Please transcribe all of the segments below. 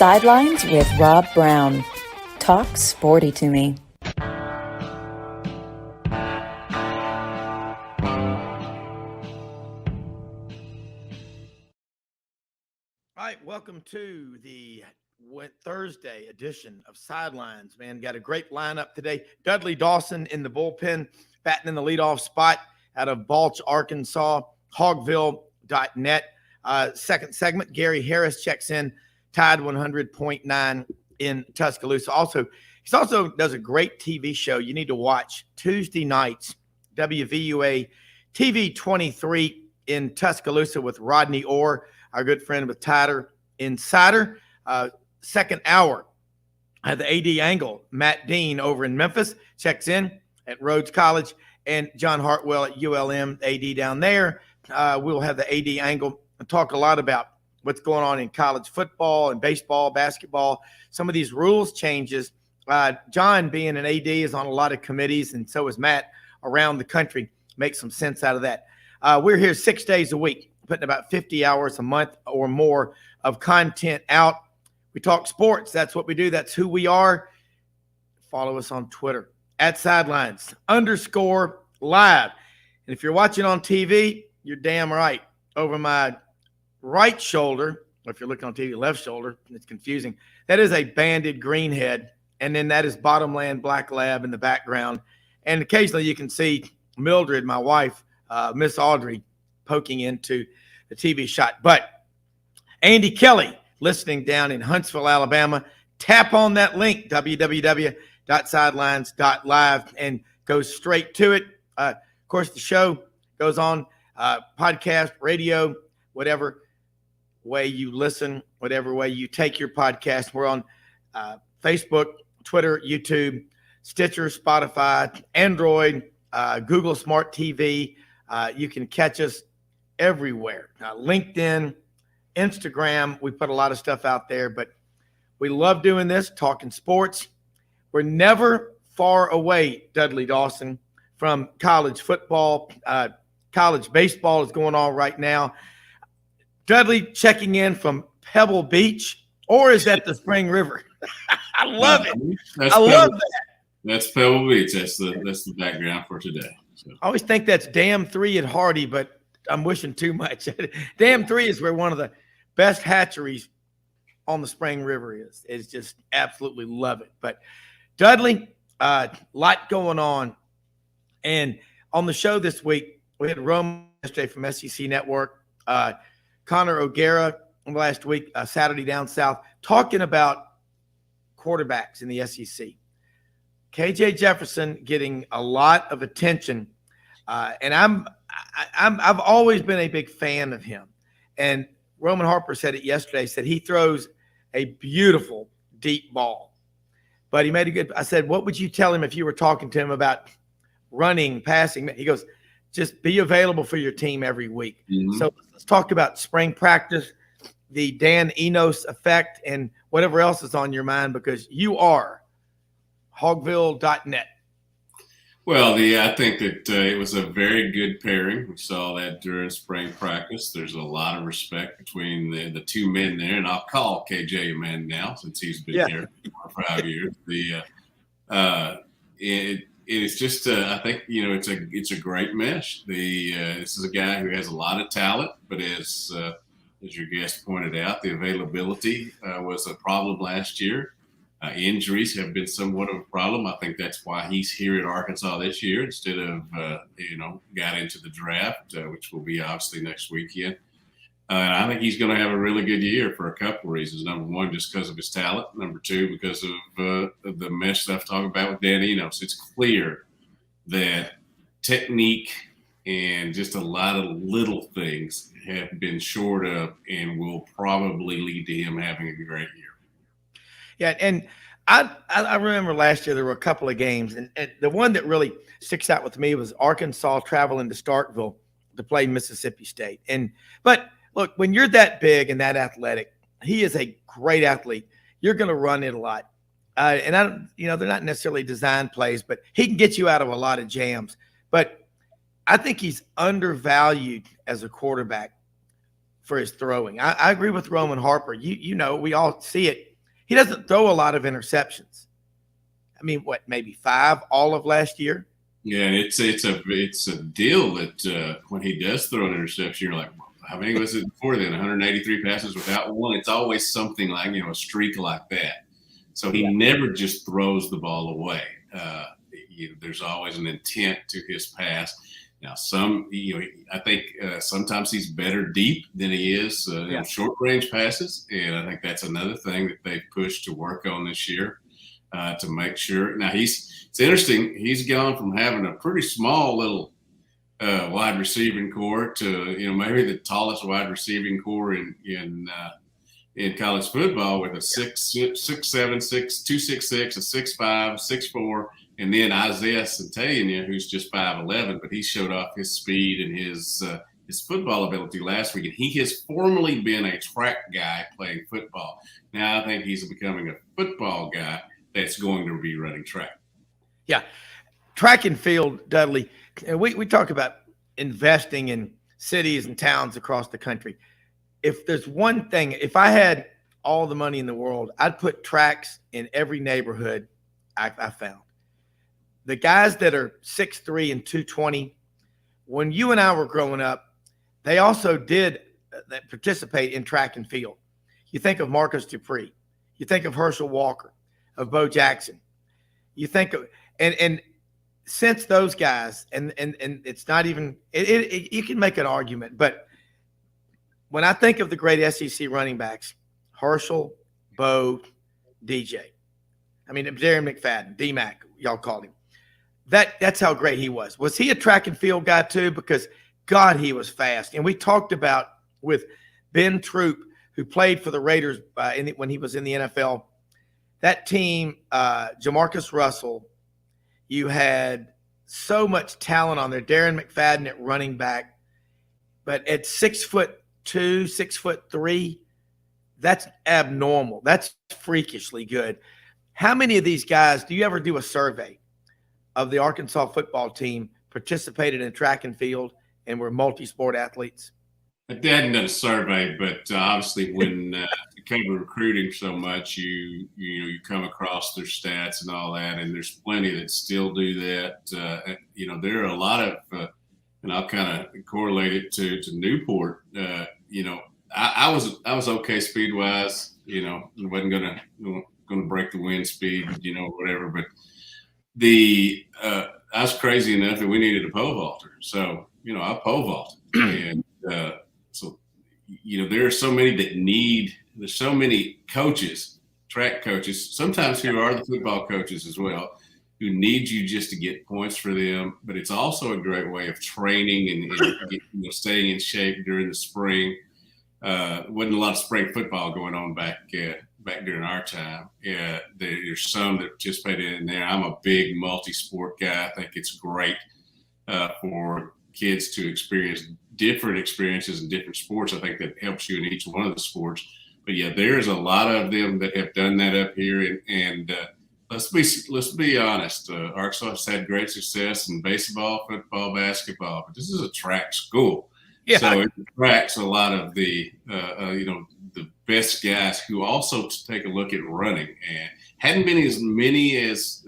Sidelines with Rob Browne. Talk sporty to me. All right, welcome to the Thursday edition of Sidelines. Man, got a great lineup today. Dudley Dawson in the bullpen, batting in the leadoff spot out of Balch, Arkansas, hogville.net. Second segment, Gary Harris checks in, Tide 100.9 in Tuscaloosa. He also does a great TV show you need to watch Tuesday nights, WVUA TV 23 in Tuscaloosa with Rodney Orr, our good friend with Tider Insider. Second hour, the AD angle, Matt Dean over in Memphis checks in at Rhodes College, and John Hartwell at ULM, AD down there. We'll have the AD angle and talk a lot about what's going on in college football and baseball, basketball, some of these rules changes. John, being an AD, is on a lot of committees, and so is Matt around the country. Make some sense out of that. We're here 6 days a week, putting about 50 hours a month or more of content out. We talk sports. That's what we do. That's who we are. Follow us on Twitter at Sidelines_live. And if you're watching on TV, you're damn right. Over my right shoulder, or if you're looking on TV, left shoulder, it's confusing. That is a banded greenhead. And then that is Bottomland Black Lab in the background. And occasionally you can see Mildred, my wife, Miss Audrey, poking into the TV shot. But Andy Kelly, listening down in Huntsville, Alabama, tap on that link, www.sidelines.live, and go straight to it. Of course, the show goes on podcast, radio, whatever way you listen, whatever way you take your podcast. We're on Facebook, Twitter, YouTube, Stitcher, Spotify, Android, Google Smart TV. You can catch us everywhere. LinkedIn, Instagram, we put a lot of stuff out there, but we love doing this, talking sports. We're never far away, Dudley Dawson, from college football. College baseball is going on right now. Dudley checking in from Pebble Beach, or is that the Spring River? I love it. I love that. That's Pebble Beach. That's the background for today. So. I always think that's Dam 3 at Hardy, but I'm wishing too much. Dam 3 is where one of the best hatcheries on the Spring River is. It's just absolutely love it. But Dudley, lot going on. And on the show this week, we had Rome yesterday from SEC Network, Connor O'Gara last week, Saturday Down South, talking about quarterbacks in the SEC. KJ Jefferson getting a lot of attention, and I've always been a big fan of him. And Roman Harper said it yesterday. Said he throws a beautiful deep ball, but he made a good. I said, what would you tell him if you were talking to him about running, passing? He goes, just be available for your team every week. Mm-hmm. So let's talk about spring practice, the Dan Enos effect, and whatever else is on your mind, because you are hogville.net. Well, I think that it was a very good pairing. We saw that during spring practice. There's a lot of respect between the two men there, and I'll call KJ a man now since he's been here for 5 years. It's just I think it's a great mesh. This is a guy who has a lot of talent, but as your guest pointed out, the availability was a problem last year. Injuries have been somewhat of a problem. I think that's why he's here at Arkansas this year instead of, got into the draft, which will be obviously next weekend. And I think he's going to have a really good year for a couple of reasons. Number one, just because of his talent. Number two, because of the mesh stuff talking about with Dan Enos. It's clear that technique and just a lot of little things have been shored up and will probably lead to him having a great year. Yeah, and I remember last year there were a couple of games, and the one that really sticks out with me was Arkansas traveling to Starkville to play Mississippi State. But look, when you're that big and that athletic, he is a great athlete. You're going to run it a lot, and they're not necessarily design plays, but he can get you out of a lot of jams. But I think he's undervalued as a quarterback for his throwing. I agree with Roman Harper. We all see it he doesn't throw a lot of interceptions. I mean, what, maybe 5 all of last year? Yeah, and it's a deal that when he does throw an interception, you're like, how many was it before then? 183 passes without one. It's always something like, a streak like that. So he never just throws the ball away. There's always an intent to his pass. Now, I think sometimes he's better deep than he is short range passes, and I think that's another thing that they've pushed to work on this year to make sure. Now, it's interesting. He's gone from having a pretty small little wide receiving core to maybe the tallest wide receiving core in college football with a 6'7", 266, a 6'5", 6'4", and then Isaiah Centellia, who's just 5'11", but he showed off his speed and his football ability last week. And he has formerly been a track guy playing football. Now I think he's becoming a football guy that's going to be running track. Yeah, track and field, Dudley. We talk about investing in cities and towns across the country. If there's one thing, if I had all the money in the world, I'd put tracks in every neighborhood I found. The guys that are 6'3" and 220, when you and I were growing up, they also did participate in track and field. You think of Marcus Dupree. You think of Herschel Walker, of Bo Jackson. You think of and since those guys, and it's not even you can make an argument, but when I think of the great SEC running backs, Herschel, Bo, DJ, I mean Darren McFadden, D-Mac, y'all called him. That's how great he was. Was he a track and field guy too? Because God, he was fast. And we talked about with Ben Troop, who played for the Raiders when he was in the NFL. That team, Jamarcus Russell, you had so much talent on there. Darren McFadden at running back, but at 6'2", 6'3", that's abnormal. That's freakishly good. How many of these guys, do you ever do a survey of the Arkansas football team participated in track and field and were multi-sport athletes? I hadn't done a survey, but obviously when you cover recruiting so much, you come across their stats and all that, and there's plenty that still do that. There are a lot of, and I'll kind of correlate it to Newport. I was okay speed wise. Wasn't gonna break the wind speed, whatever, but. I was crazy enough that we needed a pole vaulter. So, I pole vaulted. And so, there are so many there's so many coaches, track coaches, sometimes who are the football coaches as well, who need you just to get points for them. But it's also a great way of training and staying in shape during the spring. Wasn't a lot of spring football going on back during our time. Yeah, there's some that participated in there. I'm a big multi-sport guy. I think it's great for kids to experience different experiences in different sports. I think that helps you in each one of the sports. But yeah, there's a lot of them that have done that up here. And let's be honest. Arkansas has had great success in baseball, football, basketball, but this is a track school. Yeah. So it attracts a lot of the the best guys who also take a look at running, and hadn't been as many as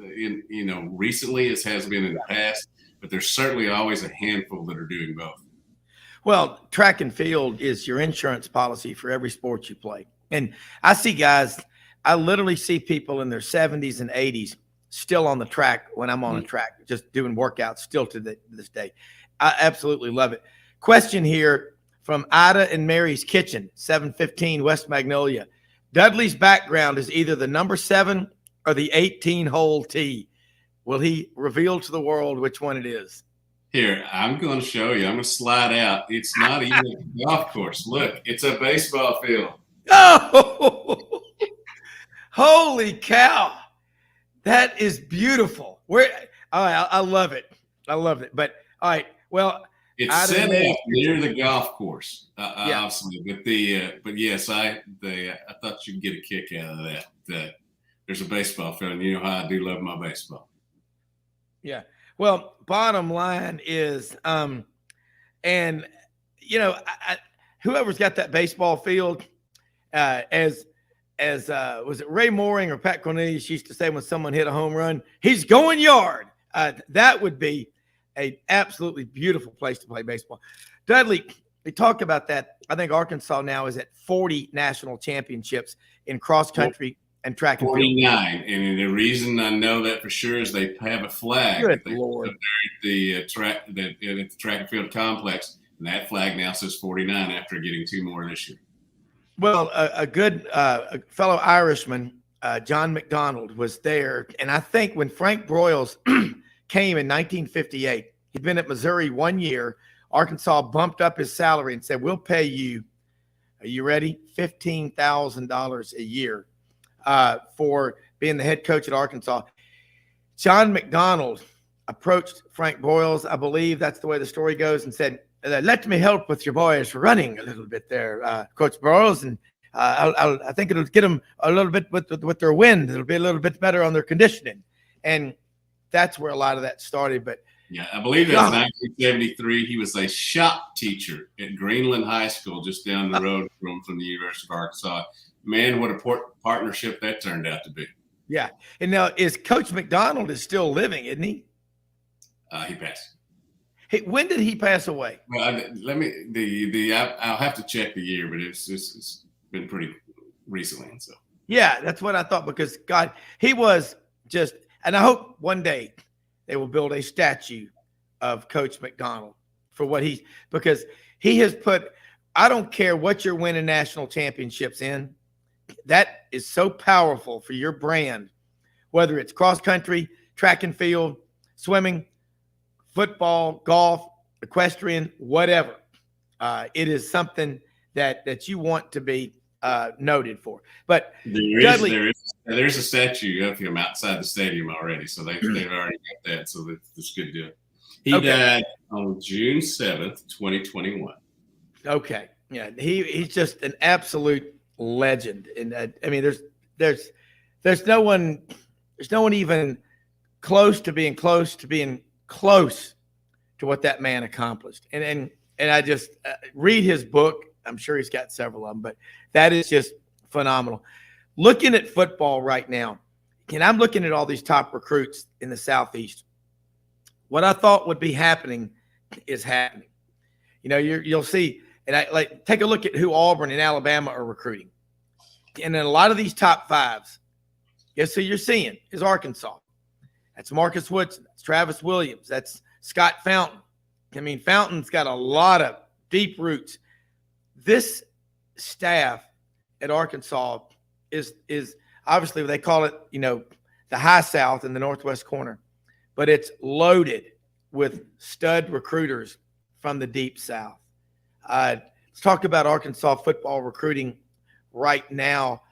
recently as has been in the past, but there's certainly always a handful that are doing both. Well, track and field is your insurance policy for every sport you play. And I see guys, I literally see people in their 70s and 80s still on the track when I'm on a track, just doing workouts still to this day. I absolutely love it. Question here from Ida and Mary's Kitchen, 715 West Magnolia. Dudley's background is either the number 7 or the 18-hole tee. Will he reveal to the world which one it is? Here, I'm going to show you. I'm going to slide out. It's not even a golf course. Look, it's a baseball field. Oh, holy cow. That is beautiful. I love it. I love it. But, all right, well – it's set up near the golf course, obviously. But yes, I thought you'd get a kick out of that. That there's a baseball field, and you know how I do love my baseball. Yeah. Well, bottom line is, whoever's got that baseball field, as as was it Ray Mooring or Pat Cornelius used to say when someone hit a home run, he's going yard. That would be an absolutely beautiful place to play baseball. Dudley, we talked about that. I think Arkansas now is at 40 national championships in cross country and track and field. 49. And the reason I know that for sure is they have a flag Good that they Lord. put up there at the track and field complex. And that flag now says 49 after getting 2 more this year. Well, a good fellow Irishman, John McDonald, was there. And I think when Frank Broyles came in 1958, he'd been at Missouri 1 year. Arkansas bumped up his salary and said, we'll pay you, are you ready? $15,000 a year for being the head coach at Arkansas. John McDonald approached Frank Broyles, I believe that's the way the story goes, and said, let me help with your boys running a little bit there, Coach Broyles, and I think it'll get them a little bit with their wind. It'll be a little bit better on their conditioning. And that's where a lot of that started. But yeah, I believe it was 1973. He was a shop teacher at Greenland High School, just down the road from the University of Arkansas. Man, what a partnership that turned out to be. Yeah. And now is Coach McDonald is still living, isn't he? He passed. Hey, when did he pass away? Well, I'll have to check the year, but it's been pretty recently. So yeah, that's what I thought, because God, he was just, and I hope one day they will build a statue of Coach McDonald for what because he has put, I don't care what you're winning national championships in, that is so powerful for your brand, whether it's cross country, track and field, swimming, football, golf, equestrian, whatever. It is something that you want to be noted for. But there's a statue of him outside the stadium already, so they've already got that. So that's good deal. He died on June 7th, 2021. Okay, yeah, he's just an absolute legend, and I mean, there's no one even close to being close to what that man accomplished. And I just read his book. I'm sure he's got several of them, but that is just phenomenal. Looking at football right now, and I'm looking at all these top recruits in the Southeast. What I thought would be happening is happening. You know, you'll see, and take a look at who Auburn and Alabama are recruiting. And then a lot of these top fives, guess who you're seeing is Arkansas. That's Marcus Woodson. That's Travis Williams. That's Scott Fountain. I mean, Fountain's got a lot of deep roots. This staff at Arkansas is obviously, they call it, the high South in the Northwest corner, but it's loaded with stud recruiters from the deep South. Let's talk about Arkansas football recruiting right now.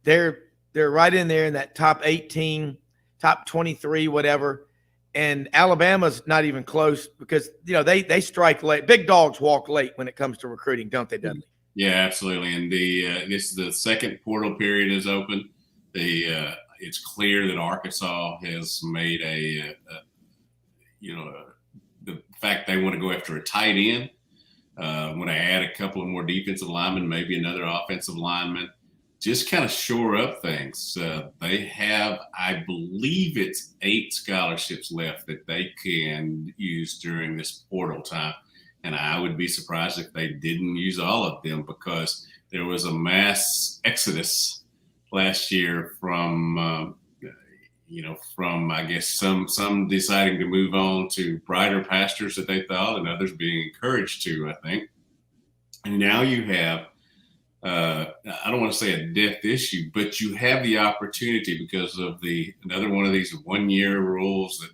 They're right in there in that top 18, top 23, whatever. And Alabama's not even close because, they strike late. Big dogs walk late when it comes to recruiting, don't they, Dudley? Yeah, absolutely. And this is the second portal period is open. It's clear that Arkansas has made the fact they want to go after a tight end, want to add a couple of more defensive linemen, maybe another offensive lineman, just kind of shore up things. They have, I believe it's 8 scholarships left that they can use during this portal time. And I would be surprised if they didn't use all of them, because there was a mass exodus last year from I guess some deciding to move on to brighter pastures that they thought, and others being encouraged to, I think. And now you have, I don't want to say a death issue, but you have the opportunity because of another one of these 1-year rules that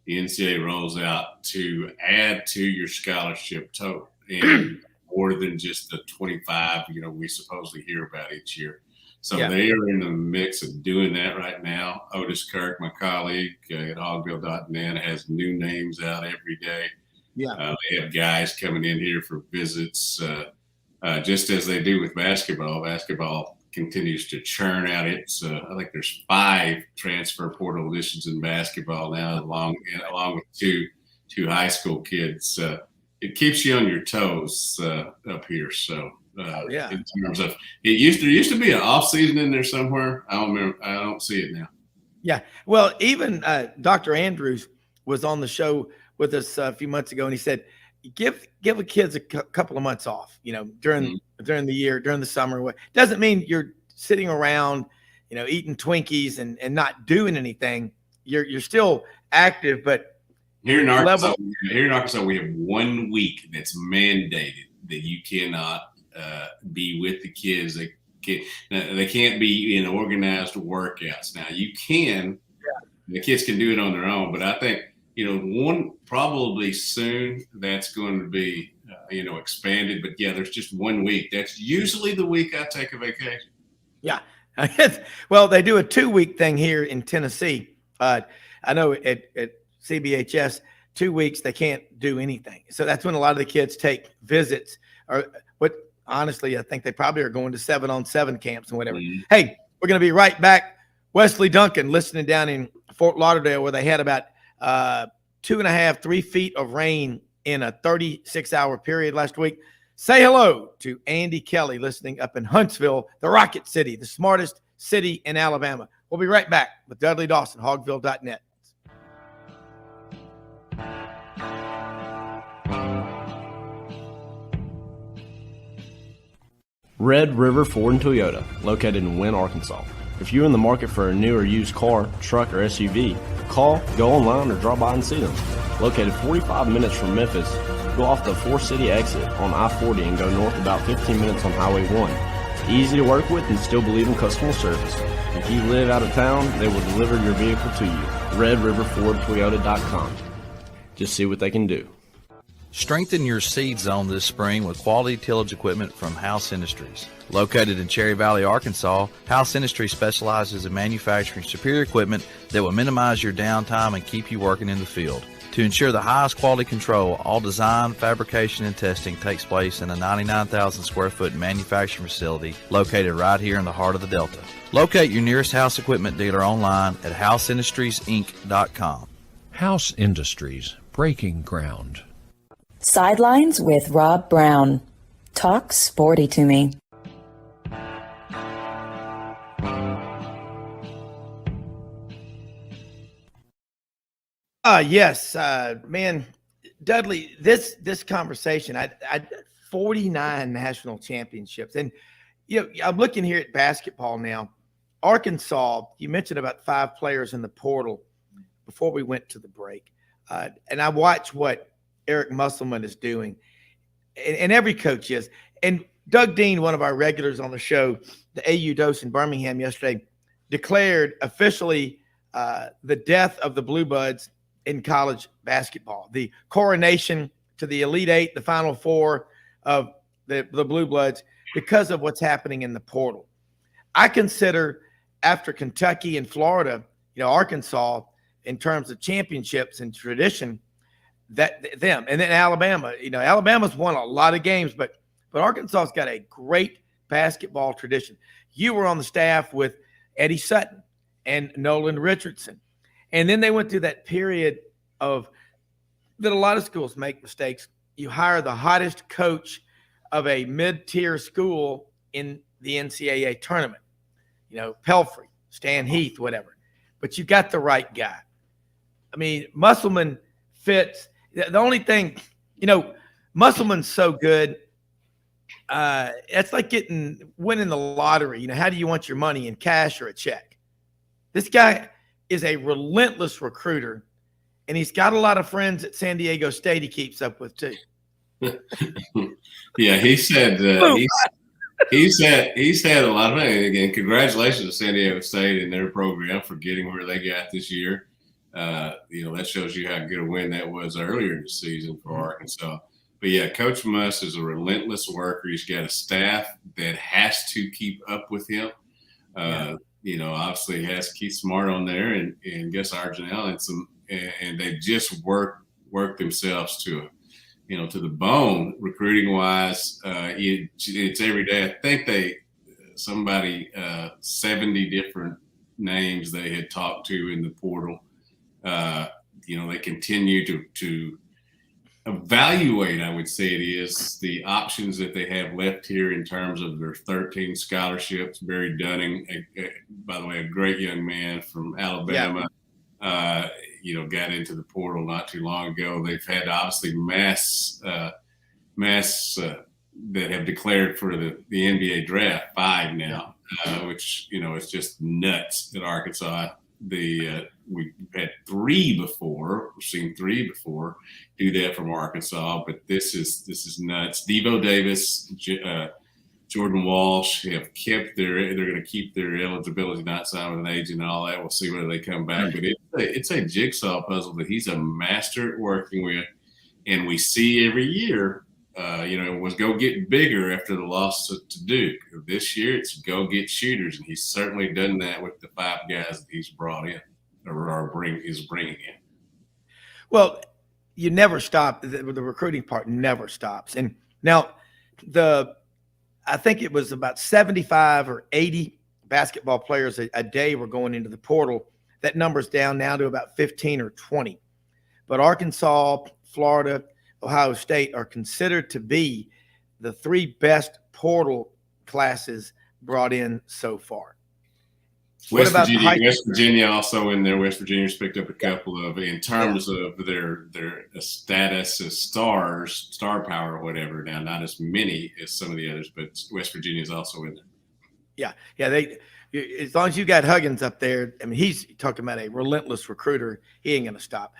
the NCAA rolls out to add to your scholarship total, and more than just the 25, we supposedly hear about each year. So they are in the mix of doing that right now. Otis Kirk, my colleague at hogbill.net, has new names out every day. Yeah, they have guys coming in here for visits, just as they do with basketball. Basketball continues to churn out. It's I think there's 5 transfer portal additions in basketball now, along with two high school kids. It keeps you on your toes up here. So Yeah. In terms of there used to be an off season in there somewhere. I don't remember. I don't see it now. Yeah. Well, even Dr. Andrews was on the show with us a few months ago, and he said, give the kids a couple of months off, during the year, during the summer. It doesn't mean you're sitting around, eating Twinkies and not doing anything. You're still active, but here in Arkansas, we have 1 week that's mandated that you cannot be with the kids. They can't be in organized workouts. Now you can, the kids can do it on their own, but I think, probably soon that's going to be, expanded, but yeah, there's just 1 week. That's usually the week I take a vacation. Yeah. Well, they do a 2-week thing here in Tennessee. I know at CBHS, 2 weeks, they can't do anything. So that's when a lot of the kids take visits, or what, honestly, I think they probably are going to 7-on-7 camps and whatever. Mm-hmm. Hey, we're going to be right back. Wesley Duncan listening down in Fort Lauderdale, where they had about 2.5, 3 feet of rain in a 36-hour period last week. Say hello to Andy Kelly listening up in Huntsville, the Rocket City, the smartest city in Alabama. We'll be right back with Dudley Dawson, hogville.net. Red River Ford and Toyota, located in Wynne, Arkansas. If you're in the market for a new or used car, truck, or SUV, call, go online, or drop by and see them. Located 45 minutes from Memphis, go off the 4 City exit on I-40 and go north about 15 minutes on Highway 1. Easy to work with and still believe in customer service. If you live out of town, they will deliver your vehicle to you. RedRiverFordToyota.com. Just see what they can do. Strengthen your seed zone this spring with quality tillage equipment from House Industries. Located in Cherry Valley, Arkansas, House Industries specializes in manufacturing superior equipment that will minimize your downtime and keep you working in the field. To ensure the highest quality control, all design, fabrication, and testing takes place in a 99,000 square foot manufacturing facility located right here in the heart of the Delta. Locate your nearest House equipment dealer online at houseindustriesinc.com. House Industries, breaking ground. Sidelines with Rob Browne. Talk sporty to me. Yes, man, Dudley, this conversation, I 49 national championships. And, I'm looking here at basketball now. Arkansas, you mentioned about 5 players in the portal before we went to the break. And I watched what Eric Musselman is doing, and every coach is. And Doug Dean, one of our regulars on the show, the AU dose in Birmingham yesterday, declared officially the death of the Blue Buds in college basketball, the coronation to the Elite Eight, the Final Four of the Blue Bloods, because of what's happening in the portal. I consider, after Kentucky and Florida, Arkansas, in terms of championships and tradition, that them, and then Alabama. Alabama's won a lot of games, but Arkansas's got a great basketball tradition. You were on the staff with Eddie Sutton and Nolan Richardson, and then they went through that period of that a lot of schools make mistakes. You hire the hottest coach of a mid-tier school in the NCAA tournament, Pelfrey, Stan Heath, whatever, but you got the right guy. I mean, Musselman fits. The only thing, Musselman's so good. It's like winning the lottery. How do you want your money, in cash or a check? This guy is a relentless recruiter, and he's got a lot of friends at San Diego State he keeps up with too. Yeah, he said he's had a lot of money. Again, congratulations to San Diego State and their program for getting where they got this year. That shows you how good a win that was earlier in the season for Arkansas. But yeah, Coach Muss is a relentless worker. He's got a staff that has to keep up with him. Obviously has Keith Smart on there and Gus Arginell and they just work themselves to the bone recruiting wise. It's every day. I think somebody 70 different names they had talked to in the portal. They continue to evaluate, I would say it is, the options that they have left here in terms of their 13 scholarships. Barry Dunning, by the way, a great young man from Alabama, got into the portal not too long ago. They've had obviously mass that have declared for the NBA draft, 5 now, which, is just nuts at Arkansas. We've had 3 before. We've seen 3 before do that from Arkansas, but this is nuts. Devo Davis, Jordan Walsh have kept they're going to keep their eligibility, not sign with an agent and all that. We'll see whether they come back, but it's a jigsaw puzzle that he's a master at working with, and we see every year. It was go get bigger after the loss to Duke. This year, it's go get shooters, and he's certainly done that with the 5 guys that he's brought in or is bringing in. Well, you never stop. The recruiting part never stops. And now I think it was about 75 or 80 basketball players a day were going into the portal. That number's down now to about 15 or 20. But Arkansas, Florida, Ohio State are considered to be the 3 best portal classes brought in so far. West Virginia also in there. West Virginia's picked up a couple of, in terms of their status as stars, star power or whatever. Now, not as many as some of the others, but West Virginia is also in there. Yeah. As long as you got Huggins up there, I mean, he's talking about a relentless recruiter. He ain't going to stop.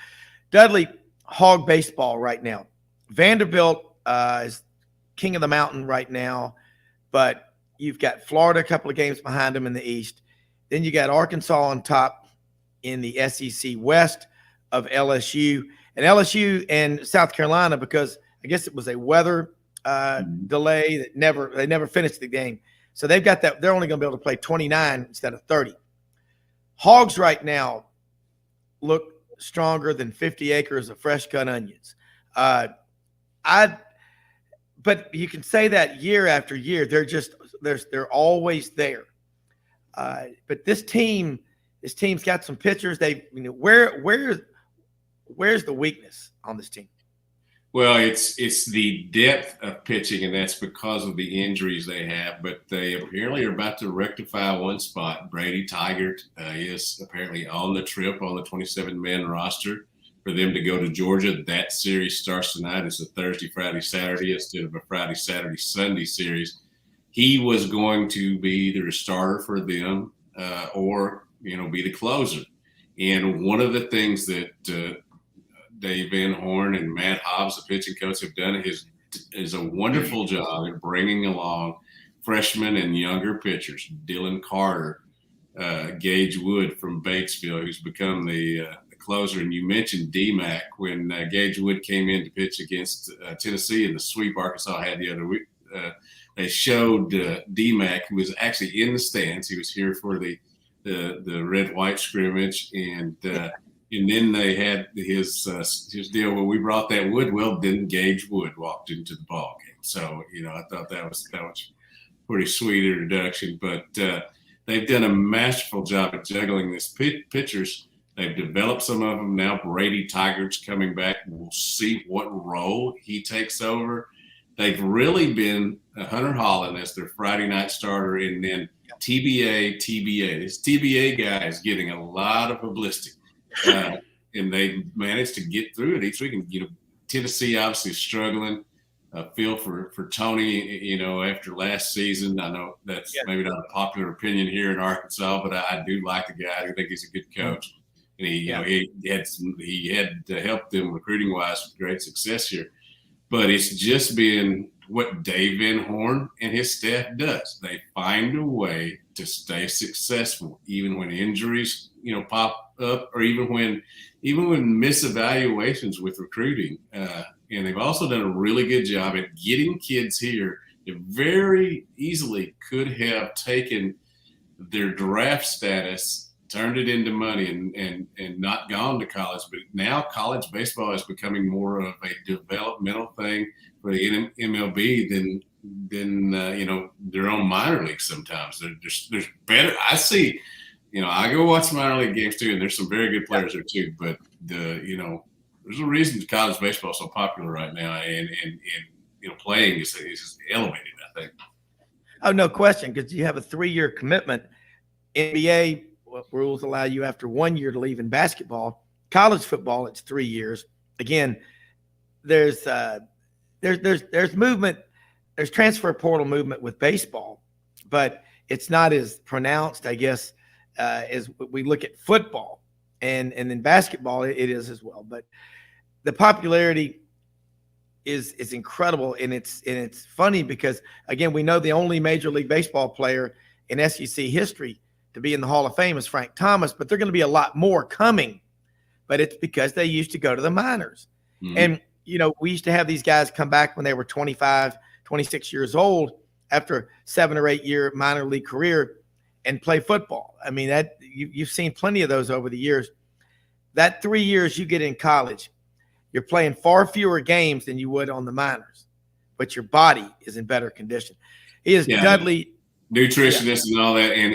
Dudley, hog baseball right now. Vanderbilt is king of the mountain right now, but you've got Florida a couple of games behind them in the East. Then you got Arkansas on top in the SEC West of LSU. And LSU and South Carolina, because I guess it was a weather delay that they never finished the game. So they've got that. They're only going to be able to play 29 instead of 30. Hogs right now look stronger than 50 acres of fresh cut onions. But you can say that year after year. They're always there. But this team's got some pitchers. Where's the weakness on this team? Well, it's the depth of pitching, and that's because of the injuries they have. But they apparently are about to rectify one spot. Brady Tigert is apparently on the trip on the 27-man roster for them to go to Georgia. That series starts tonight. It's a Thursday, Friday, Saturday instead of a Friday, Saturday, Sunday series. He was going to be either a starter for them or, be the closer. And one of the things that Dave Van Horn and Matt Hobbs, the pitching coach, have done is a wonderful job at bringing along freshmen and younger pitchers. Dylan Carter, Gage Wood from Batesville, who's become the closer. And you mentioned DMAC when Gage Wood came in to pitch against Tennessee in the sweep Arkansas had the other week. They showed DMAC, who was actually in the stands. He was here for the red-white scrimmage, and then they had his deal where we brought that Wood. Well, then Gage Wood walked into the ball game. So I thought that was pretty sweet introduction. But they've done a masterful job at juggling this pitchers. They've developed some of them now. Brady Tigert's coming back. We'll see what role he takes over. They've really been Hunter Holland as their Friday night starter, and then TBA. This TBA guy is getting a lot of publicity, and they managed to get through it each week. And Tennessee obviously struggling. Feel for Tony, after last season. I know that's maybe not a popular opinion here in Arkansas, but I do like the guy. I think he's a good coach, and he had to help them recruiting wise with great success here. But it's just been what Dave Van Horn and his staff does. They find a way to stay successful, even when injuries, pop up, or even when misevaluations with recruiting. And they've also done a really good job at getting kids here that very easily could have taken their draft status, turned it into money, and not gone to college. But now college baseball is becoming more of a developmental thing for the MLB than their own minor league. Sometimes there's better. I see, I go watch minor league games too, and there's some very good players there too. But there's a reason college baseball is so popular right now, and playing is elevated, I think. Oh, no question, because you have a 3-year commitment. NBA rules allow you after 1 year to leave in basketball. College football, it's 3 years. Again, there's movement, there's transfer portal movement with baseball, but it's not as pronounced, I guess, as we look at football, and in basketball it is as well. But the popularity is incredible, and it's funny because, again, we know the only Major League Baseball player in SEC history to be in the Hall of Fame is Frank Thomas, but there are going to be a lot more coming. But it's because they used to go to the minors. Mm-hmm. And, we used to have these guys come back when they were 25, 26 years old after 7 or 8 year minor league career and play football. I mean, that you've seen plenty of those over the years. That 3 years you get in college, you're playing far fewer games than you would on the minors, but your body is in better condition. Dudley. Nutritionists and all that. And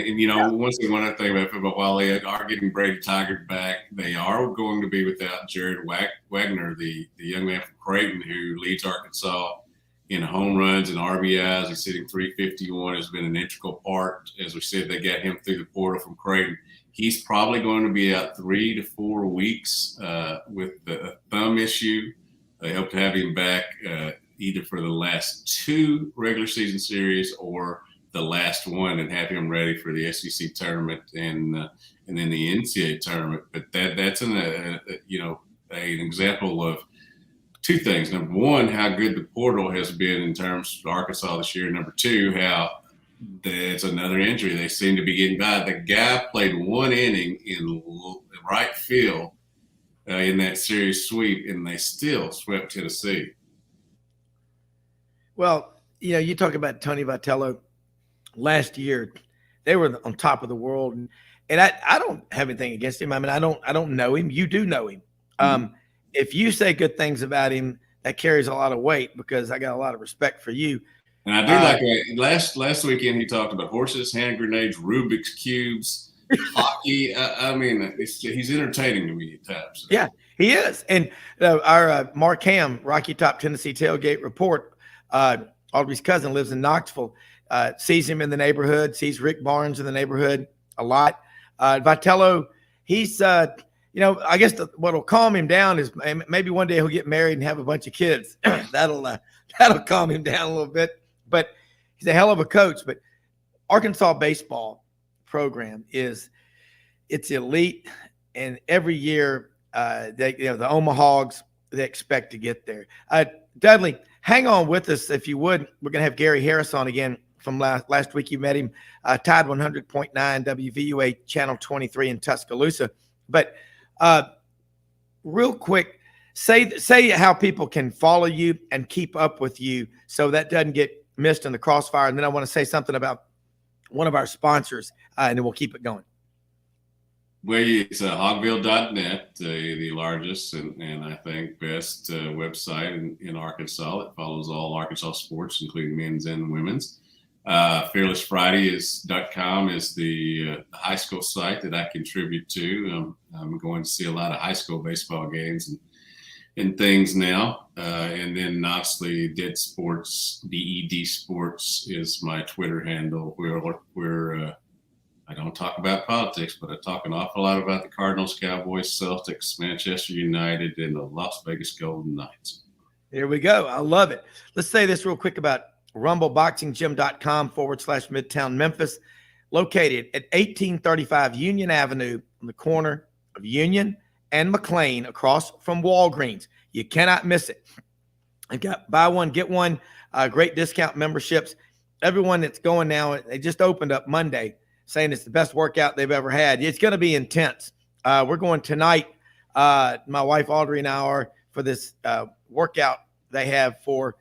one other thing about football, while they are getting Brady Tigert back, they are going to be without Jared Wagner, the young man from Creighton who leads Arkansas in home runs and RBIs. He's hitting .351, has been an integral part. As we said, they got him through the portal from Creighton. He's probably going to be out 3 to 4 weeks with the thumb issue. They hope to have him back either for the last 2 regular season series or the last one, and have him ready for the SEC tournament and then the NCAA tournament. But that's an example of 2 things. Number one, how good the portal has been in terms of Arkansas this year. Number 2, how that's another injury. They seem to be getting by. The guy played 1 inning in right field in that series sweep, and they still swept Tennessee. Well, you talk about Tony Vitello. Last year, they were on top of the world, and I don't have anything against him. I mean, I don't know him. You do know him. Mm-hmm. If you say good things about him, that carries a lot of weight because I got a lot of respect for you. And I do like that. Last weekend he talked about horses, hand grenades, Rubik's cubes, hockey. I mean, he's entertaining to me at times. Yeah, he is. And our Mark Ham, Rocky Top Tennessee Tailgate Report, Audrey's cousin lives in Knoxville. Sees him in the neighborhood, sees Rick Barnes in the neighborhood a lot. Vitello, he's, I guess what'll calm him down is maybe one day he'll get married and have a bunch of kids. That'll calm him down a little bit. But he's a hell of a coach. But Arkansas baseball program it's elite, and every year the Omahogs, they expect to get there. Dudley, hang on with us if you would. We're going to have Gary Harris on again. From last week, you met him, Tide 100.9 WVUA Channel 23 in Tuscaloosa. But real quick, say how people can follow you and keep up with you so that doesn't get missed in the crossfire. And then I want to say something about one of our sponsors, and then we'll keep it going. Well, it's hogville.net, the largest and I think best website in Arkansas. It follows all Arkansas sports, including men's and women's. FearlessFriday.com is the high school site that I contribute to. I'm going to see a lot of high school baseball games and things now. And then obviously Dead Sports, DED Sports is my Twitter handle. We're I don't talk about politics, but I talk an awful lot about the Cardinals, Cowboys, Celtics, Manchester United, and the Las Vegas Golden Knights. Here we go. I love it. Let's say this real quick about rumbleboxinggym.com/Midtown Memphis, located at 1835 Union Avenue on the corner of Union and McLean across from Walgreens. You cannot miss it. I've got buy one, get one, great discount memberships. Everyone that's going now, they just opened up Monday saying it's the best workout they've ever had. It's going to be intense. We're going tonight. My wife Audrey and I are for this workout they have for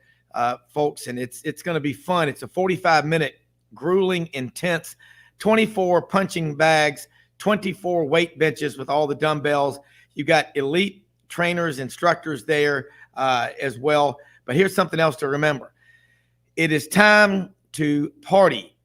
folks, and it's going to be fun. It's a 45-minute grueling, intense, 24 punching bags, 24 weight benches with all the dumbbells. You got elite trainers, instructors there as well. But here's something else to remember. It is time to party.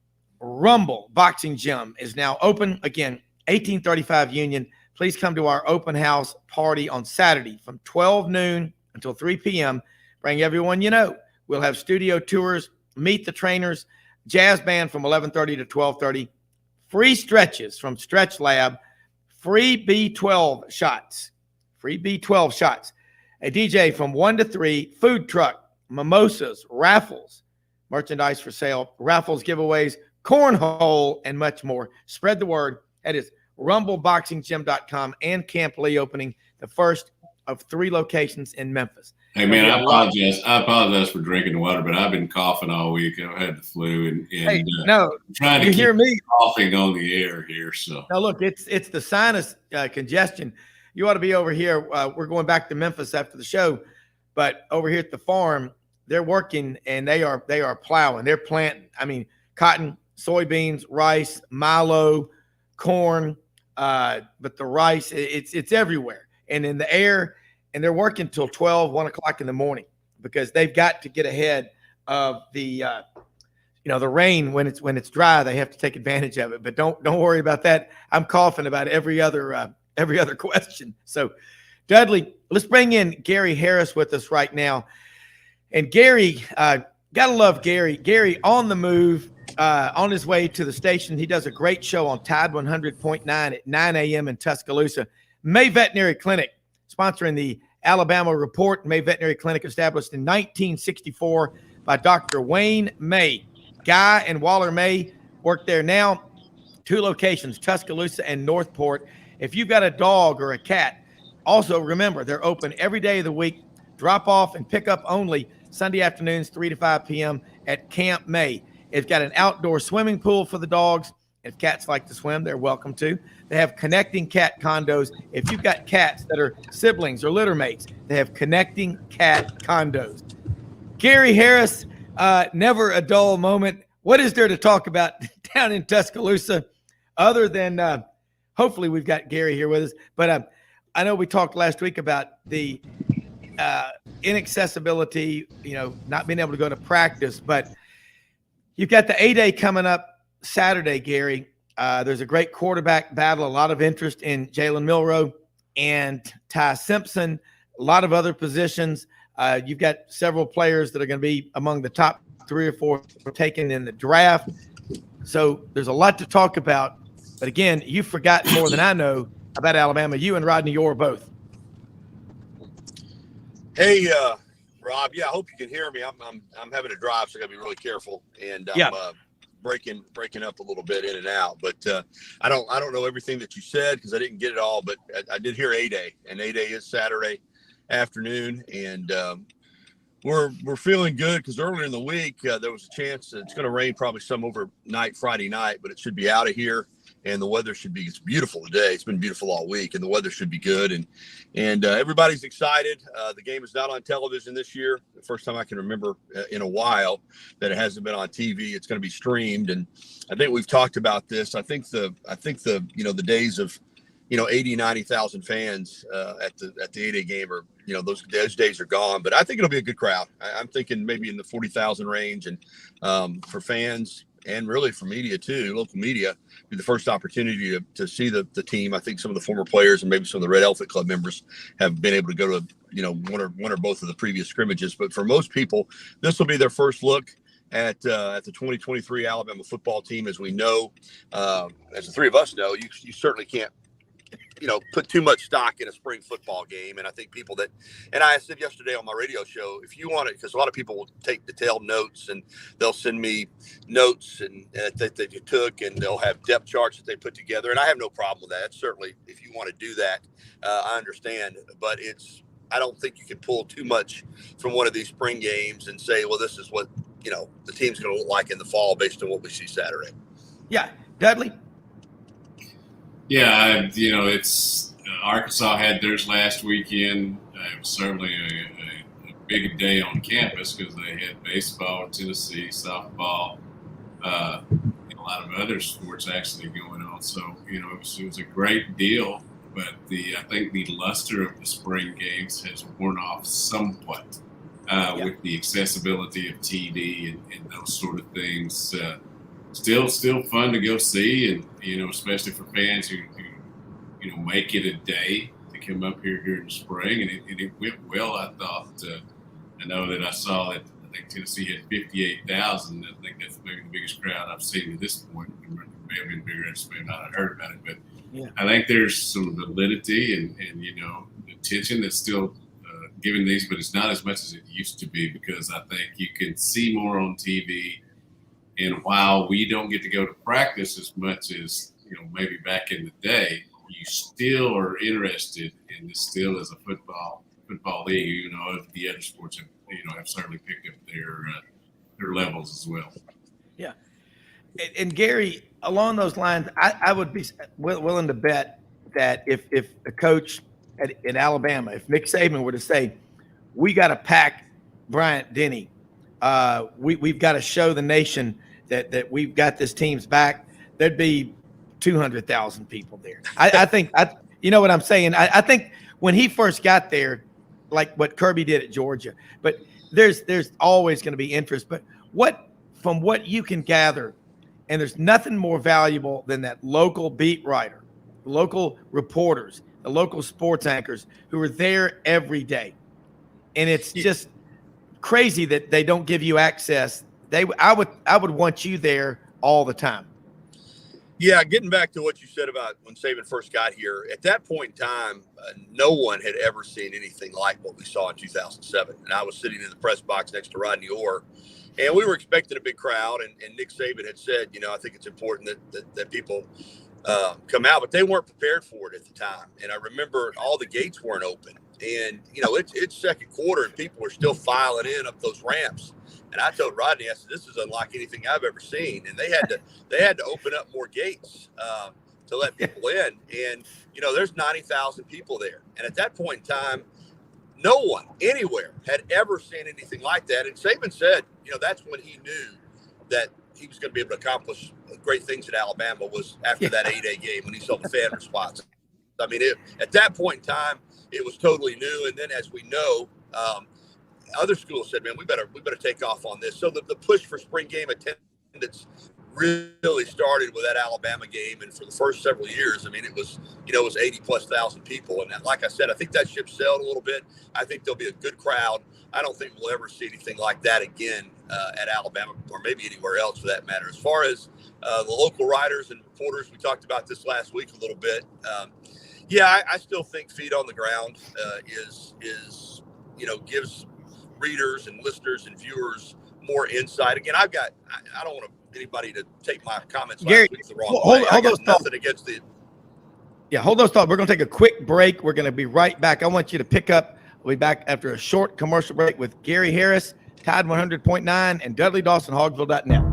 Rumble Boxing Gym is now open again, 1835 Union. please come to our open house party on Saturday from 12 noon until 3 p.m. Bring everyone you know. We'll have studio tours, meet the trainers, jazz band from 11:30 to 12:30, free stretches from Stretch Lab, free B12 shots, a DJ from 1 to 3, food truck, mimosas, raffles, merchandise for sale, raffles, giveaways, cornhole, and much more. Spread the word. That is rumbleboxinggym.com and Camp Lee opening the first of 3 locations in Memphis. Hey, man, I apologize for drinking water, but I've been coughing all week. I've had the flu and trying to hear me coughing on the air here. So now look, it's the sinus congestion. You ought to be over here. We're going back to Memphis after the show, but over here at the farm, they're working and they are plowing. They're planting. I mean, cotton, soybeans, rice, milo, corn, but the rice, it's everywhere and in the air. And they're working till 1 o'clock in the morning because they've got to get ahead of the rain when it's dry. They have to take advantage of it. But don't worry about that. I'm coughing about every other question. So, Dudley, let's bring in Gary Harris with us right now. And Gary, gotta love Gary. Gary on the move, on his way to the station. He does a great show on Tide 100.9 at 9 a.m. in Tuscaloosa. May Veterinary Clinic, sponsoring the Alabama Report. May Veterinary Clinic, established in 1964 by Dr. Wayne May. Guy and Waller May work there now. 2 locations, Tuscaloosa and Northport. If you've got a dog or a cat, also remember they're open every day of the week. Drop off and pick up only Sunday afternoons, 3 to 5 p.m. at Camp May. It's got an outdoor swimming pool for the dogs. If cats like to swim, they're welcome to. They have connecting cat condos. If you've got cats that are siblings or litter mates, they have connecting cat condos. Gary Harris, never a dull moment. What is there to talk about down in Tuscaloosa other than hopefully we've got Gary here with us. But I know we talked last week about the inaccessibility, not being able to go to practice. But you've got the A-Day coming up Saturday, Gary. There's a great quarterback battle, a lot of interest in Jalen Milroe and Ty Simpson, a lot of other positions. You've got several players that are going to be among the top 3 or 4 taken in the draft. So there's a lot to talk about. But again, you've forgotten more than I know about Alabama. You and Rodney Orr both. Hey, Rob. Yeah, I hope you can hear me. I'm having to drive, so I got to be really careful. And I'm breaking up a little bit in and out. But I don't know everything that you said because I didn't get it all. But I did hear A-Day, and A-Day is Saturday afternoon, and we're feeling good because earlier in the week there was a chance that it's going to rain probably some overnight Friday night, but it should be out of here. And the weather should be, it's beautiful today. It's been beautiful all week, and the weather should be good. And everybody's excited. The game is not on television this year. The first time I can remember in a while that it hasn't been on TV. It's going to be streamed. And I think we've talked about this. I think the the days of 80, 90,000 fans at the A-Day game are, those days are gone. But I think it'll be a good crowd. I'm thinking maybe in the 40,000 range, and for fans and really for media too, local media, be the first opportunity to see the team. I think some of the former players and maybe some of the Red Elephant Club members have been able to go to one or both of the previous scrimmages. But for most people, this will be their first look at the 2023 Alabama football team. As we know, as the three of us know, you certainly can't put too much stock in a spring football game. And I think people and I said yesterday on my radio show, if you want it, because a lot of people will take detailed notes and they'll send me notes and that you took, and they'll have depth charts that they put together. And I have no problem with that. Certainly, if you want to do that, I understand. But I don't think you can pull too much from one of these spring games and say, well, this is what, the team's going to look like in the fall based on what we see Saturday. Yeah. Dudley? Yeah, it's Arkansas had theirs last weekend. It was certainly a big day on campus because they had baseball, Tennessee, softball, and a lot of other sports actually going on. So, it was a great deal. But I think the luster of the spring games has worn off somewhat with the accessibility of TV and those sort of things. Still fun to go see, and especially for fans who make it a day to come up here during the spring, and it went well. I thought. I know that I saw that. I think Tennessee had 58,000. I think that's maybe the biggest crowd I've seen at this point. It may have been bigger. I just may not have heard about it, but yeah. I think there's some validity and attention that's still given these, but it's not as much as it used to be because I think you can see more on TV. And while we don't get to go to practice as much as maybe back in the day, you still are interested, and this still is a football league. If the other sports have certainly picked up their levels as well. Yeah, and Gary, along those lines, I would be willing to bet that if a coach in Alabama, if Nick Saban were to say, we got to pack Bryant-Denny, we've got to show the nation that we've got this team's back, there'd be 200,000 people there. I think you know what I'm saying? I think when he first got there, like what Kirby did at Georgia, but there's always going to be interest. But from what you can gather, and there's nothing more valuable than that local beat writer, local reporters, the local sports anchors who are there every day. And it's just crazy that they don't give you access. I would want you there all the time. Yeah, getting back to what you said about when Saban first got here, at that point in time, no one had ever seen anything like what we saw in 2007. And I was sitting in the press box next to Rodney Orr, and we were expecting a big crowd. And Nick Saban had said, I think it's important that people come out, but they weren't prepared for it at the time. And I remember all the gates weren't open. And, it's second quarter, and people were still filing in up those ramps. And I told Rodney, I said, this is unlike anything I've ever seen. And they had to open up more gates to let people in. And, there's 90,000 people there. And at that point in time, no one anywhere had ever seen anything like that. And Saban said, that's when he knew that he was going to be able to accomplish great things at Alabama was after that 8A game when he saw the fan response. I mean, at that point in time, it was totally new. And then as we know, other schools said, man, we better take off on this. So the push for spring game attendance really started with that Alabama game. And for the first several years, I mean, it was 80,000+ people. And like I said, I think that ship sailed a little bit. I think there'll be a good crowd. I don't think we'll ever see anything like that again at Alabama or maybe anywhere else for that matter. As far as the local writers and reporters, we talked about this last week a little bit. I still think feet on the ground is gives readers and listeners and viewers more insight. Again, I don't want anybody to take my comments last week the wrong way. Hold those thoughts. Hold those thoughts. We're going to take a quick break. We're going to be right back. I want you to pick up. We'll be back after a short commercial break with Gary Harris, Tide 100.9, and Dudley Dawson, Hogsville.net.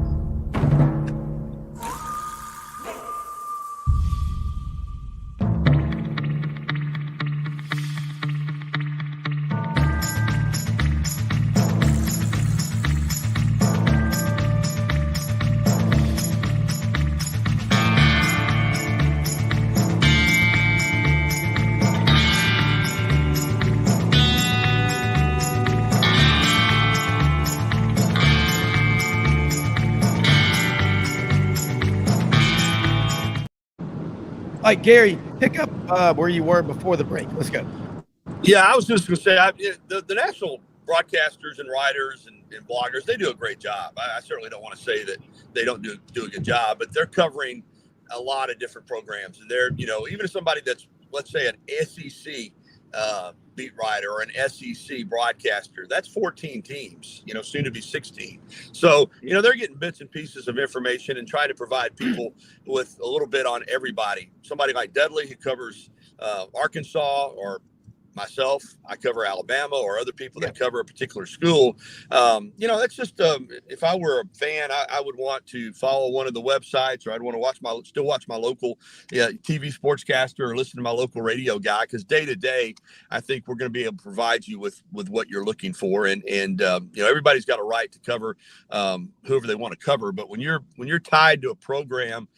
All right, Gary, pick up where you were before the break. Let's go. Yeah, I was just going to say, the national broadcasters and writers and bloggers, they do a great job. I certainly don't want to say that they don't do a good job, but they're covering a lot of different programs. And they're, even somebody that's, let's say, an SEC beat writer or an SEC broadcaster, that's 14 teams, soon to be 16. So, they're getting bits and pieces of information and trying to provide people with a little bit on everybody. Somebody like Dudley who covers Arkansas, or myself, I cover Alabama, or other people that cover a particular school. That's just, if I were a fan, I would want to follow one of the websites, or I'd want to still watch my local TV sportscaster or listen to my local radio guy, because day to day, I think we're going to be able to provide you with what you're looking for. And everybody's got a right to cover whoever they want to cover. But when you're tied to a program,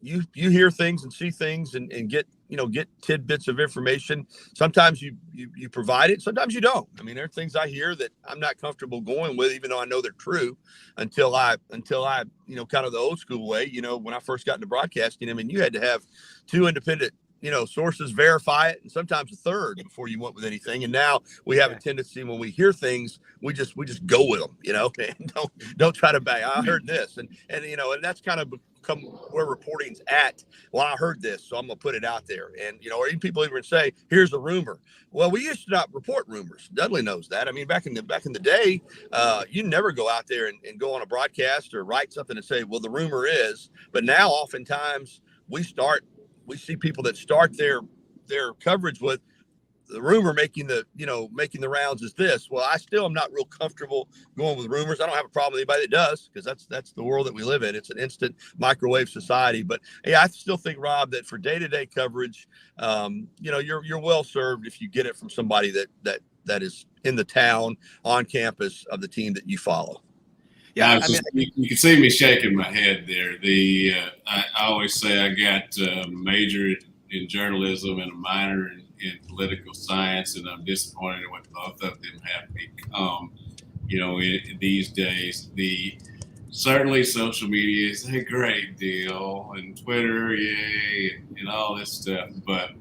you hear things and see things and get tidbits of information. Sometimes you provide it, sometimes you don't. I mean, there are things I hear that I'm not comfortable going with, even though I know they're true, until I kind of the old school way. When I first got into broadcasting, I mean, you had to have two independent sources verify it, and sometimes a third before you went with anything. And now we have a tendency, when we hear things, we just go with them, and don't try to bang. I heard this, and that's kind of become where reporting's at. Well, I heard this, so I'm gonna put it out there. And or even people even say, here's a rumor. Well, we used to not report rumors. Dudley knows that. I mean, back in the day, you never go out there and go on a broadcast or write something and say, well, the rumor is. But now oftentimes we see people that start their coverage with the rumor making the rounds is this. Well, I still am not real comfortable going with rumors. I don't have a problem with anybody that does, because that's the world that we live in. It's an instant microwave society. But yeah, I still think, Rob, that for day-to-day coverage, you're well served if you get it from somebody that is in the town, on campus, of the team that you follow. Yeah, you can see me shaking my head there. I always say I got a major in journalism and a minor in political science, and I'm disappointed in what both of them have become. These days, certainly social media is a great deal, and Twitter, yay, and all this stuff. But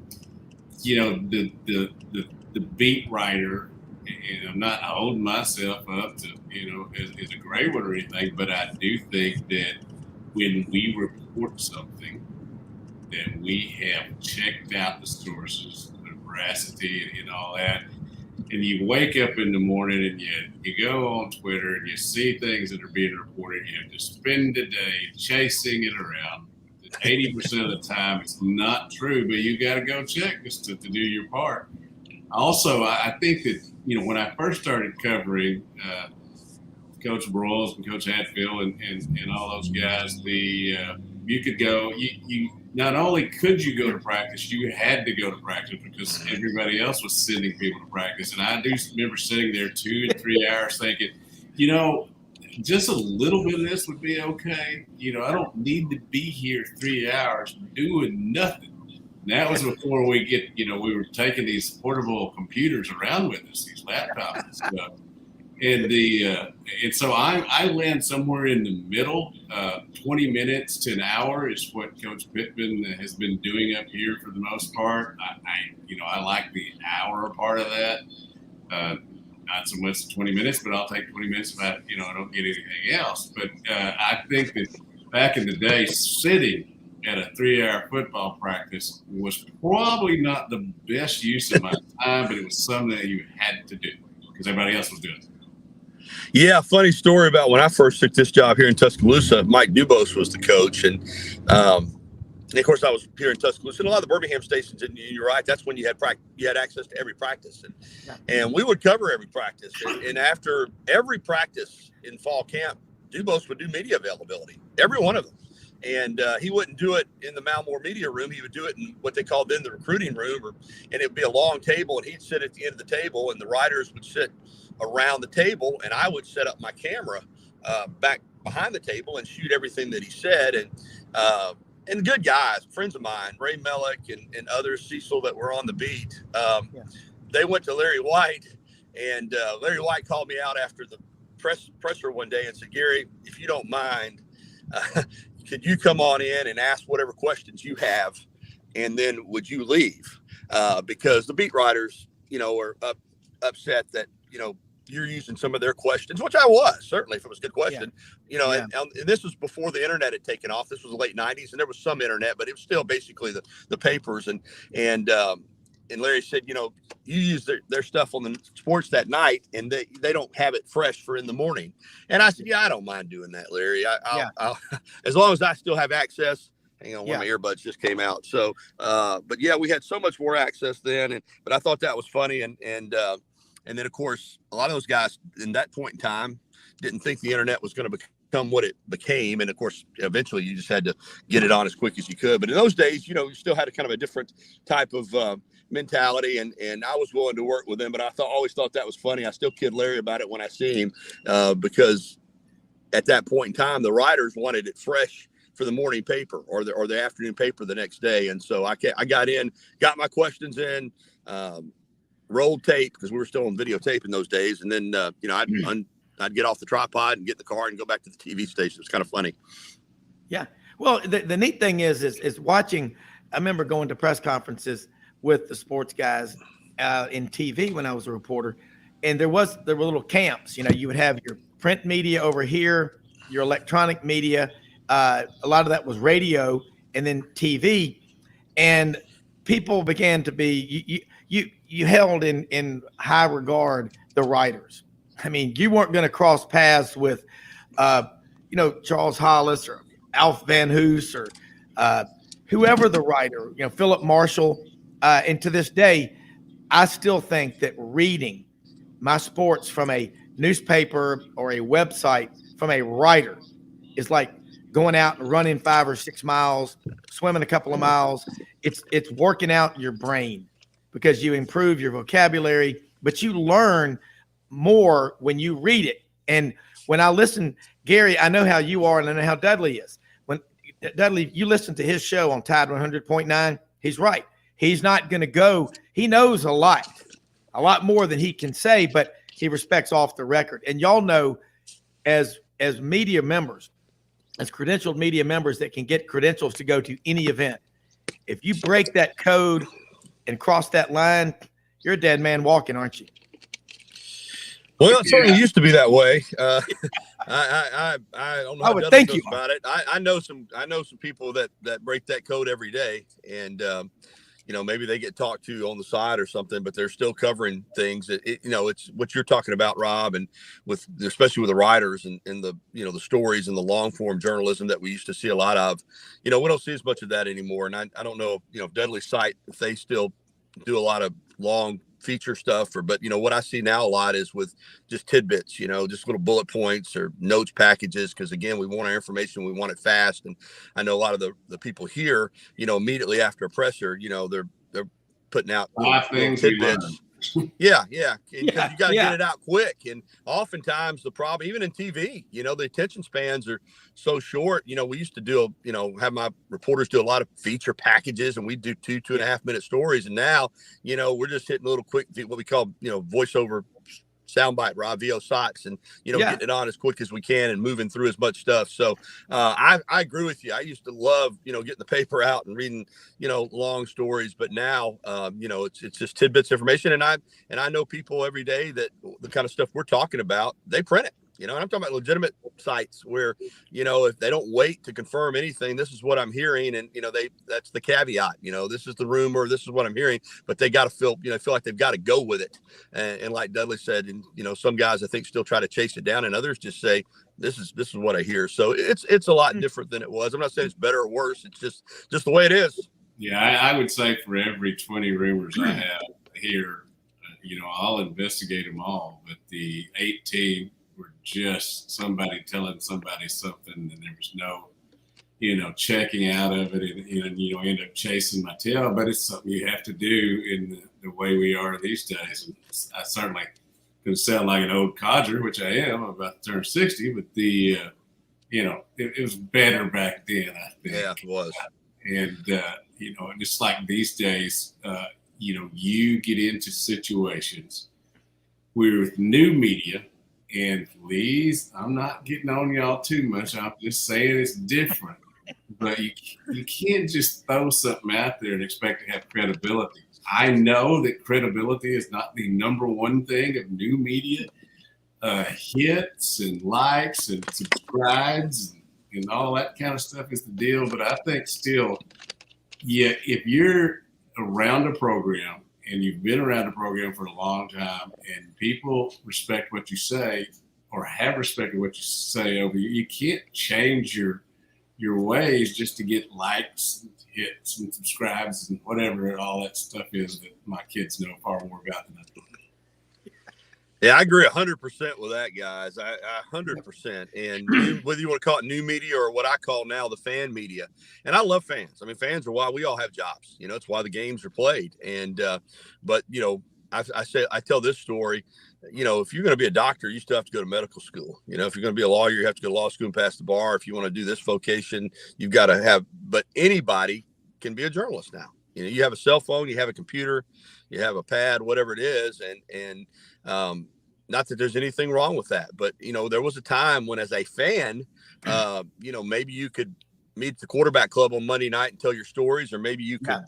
the beat writer. And I'm not holding myself up to, as a great one or anything, but I do think that when we report something, that we have checked out the sources, the veracity and all that. And you wake up in the morning and you go on Twitter and you see things that are being reported. You have to spend the day chasing it around. 80% of the time it's not true, but you got to go check just to do your part. Also, I think that, when I first started covering Coach Broyles and Coach Hatfield and all those guys, you could go, you not only could you go to practice, you had to go to practice because everybody else was sending people to practice. And I do remember sitting there 2 and 3 hours thinking, just a little bit of this would be okay. I don't need to be here 3 hours doing nothing. And that was before we we were taking these portable computers around with us, these laptops and stuff. And so I land somewhere in the middle. 20 minutes to an hour is what Coach Pittman has been doing up here for the most part. I like the hour part of that. Not so much 20 minutes, but I'll take 20 minutes if I don't get anything else. But I think that back in the day, sitting at a 3-hour football practice was probably not the best use of my time, but it was something that you had to do because everybody else was doing it. Yeah, funny story about when I first took this job here in Tuscaloosa. Mike Dubose was the coach, and of course I was here in Tuscaloosa and a lot of the Birmingham stations. And you're right, that's when you had access to every practice, and we would cover every practice. And after every practice in fall camp, Dubose would do media availability, every one of them. And he wouldn't do it in the Malmore media room. He would do it in what they called then the recruiting room, and it would be a long table, and he'd sit at the end of the table, and the writers would sit around the table, and I would set up my camera back behind the table and shoot everything that he said. And good guys, friends of mine, Ray Mellick and others, Cecil, that were on the beat. They went to Larry White, and Larry White called me out after the presser one day and said, "Gary, if you don't mind, could you come on in and ask whatever questions you have, and then would you leave?" Because the beat writers, are upset that, you're using some of their questions, which I was, certainly, if it was a good question. And this was before the internet had taken off. This was the late 90s, and there was some internet, but it was still basically the papers. And Larry said, you use their stuff on the sports that night, and they don't have it fresh for in the morning. And I said, yeah, I don't mind doing that, Larry. I'll as long as I still have access. Hang on, one of my earbuds just came out. So, but yeah, we had so much more access then, but I thought that was funny. And then, of course, a lot of those guys in that point in time didn't think the internet was going to become what it became. And, of course, eventually you just had to get it on as quick as you could. But in those days, you still had a kind of a different type of mentality. And I was willing to work with them. But I always thought that was funny. I still kid Larry about it when I see him because at that point in time, the writers wanted it fresh for the morning paper or the afternoon paper the next day. And so I got in, got my questions in, rolled tape because we were still on videotape in those days. And then, I'd get off the tripod and get in the car and go back to the TV station. It's kind of funny. Yeah. Well, the neat thing is watching. I remember going to press conferences with the sports guys in TV when I was a reporter, and there were little camps. You would have your print media over here, your electronic media. A lot of that was radio, and then TV, and people began to be you held in high regard the writers. I mean, you weren't going to cross paths with Charles Hollis or Alf Van Hoos or whoever the writer, Philip Marshall. And to this day, I still think that reading my sports from a newspaper or a website from a writer is like going out and running 5 or 6 miles, swimming a couple of miles. It's working out your brain because you improve your vocabulary, but you learn more when you read it. And when I listen, Gary, I know how you are and I know how Dudley is. When Dudley, you listen to his show on Tide 100.9, he's right. He's not going to go. He knows a lot more than he can say, but he respects off the record. And y'all know as media members, as credentialed media members that can get credentials to go to any event, if you break that code and cross that line, you're a dead man walking, aren't you? Well, it certainly used to be that way. I don't know how Dudley knows about it. I know some people that break that code every day, and maybe they get talked to on the side or something, but they're still covering things. It's what you're talking about, Rob, and especially with the writers and the the stories and the long form journalism that we used to see a lot of. We don't see as much of that anymore. And I don't know if Dudley's site, if they still do a lot of long feature stuff, but what I see now a lot is with just tidbits, just little bullet points or notes packages, because again, we want our information, we want it fast. And I know a lot of the people here, immediately after a presser, they're putting out tidbits. Yeah. You got to get it out quick. And oftentimes the problem, even in TV, the attention spans are so short. We used to have my reporters do a lot of feature packages, and we do 2.5 minute stories. And now, we're just hitting a little quick, what we call, voiceover soundbite, Rob, VO sites, and getting it on as quick as we can and moving through as much stuff. So I agree with you. I used to love getting the paper out and reading long stories, but now it's just tidbits information. And I know people every day that the kind of stuff we're talking about, they print it. And I'm talking about legitimate sites where, if they don't wait to confirm anything, this is what I'm hearing. And, that's the caveat, this is the rumor, this is what I'm hearing, but they got to feel like they've got to go with it. And like Dudley said, and, some guys I think still try to chase it down, and others just say, this is what I hear. So it's a lot different than it was. I'm not saying it's better or worse. It's just the way it is. Yeah. I would say for every 20 rumors I have here, I'll investigate them all, but the 18 were just somebody telling somebody something, and there was no, checking out of it, and end up chasing my tail. But it's something you have to do in the way we are these days. And I certainly can sound like an old codger, which I am. I'm about to turn 60, but it was better back then, I think. Yeah, it was. And just like these days, you get into situations with new media. And please, I'm not getting on y'all too much. I'm just saying it's different. But you can't just throw something out there and expect to have credibility. I know that credibility is not the number one thing of new media. Hits and likes and subscribes and all that kind of stuff is the deal. But I think still, if you're around a program, and you've been around the program for a long time, and people respect what you say or have respected what you say over you, you can't change your ways just to get likes and hits and subscribes and whatever all that stuff is that my kids know far more about than I do. Yeah, I agree 100% with that, guys. I 100%. And whether you want to call it new media or what I call now the fan media, and I love fans. I mean, fans are why we all have jobs. It's why the games are played. And but I tell this story. if you're going to be a doctor, you still have to go to medical school. If you're going to be a lawyer, you have to go to law school and pass the bar. If you want to do this vocation, you've got to have, but anybody can be a journalist now. You have a cell phone, you have a computer, you have a pad, whatever it is. And not that there's anything wrong with that, but, there was a time when as a fan, maybe you could meet the quarterback club on Monday night and tell your stories, or maybe you could,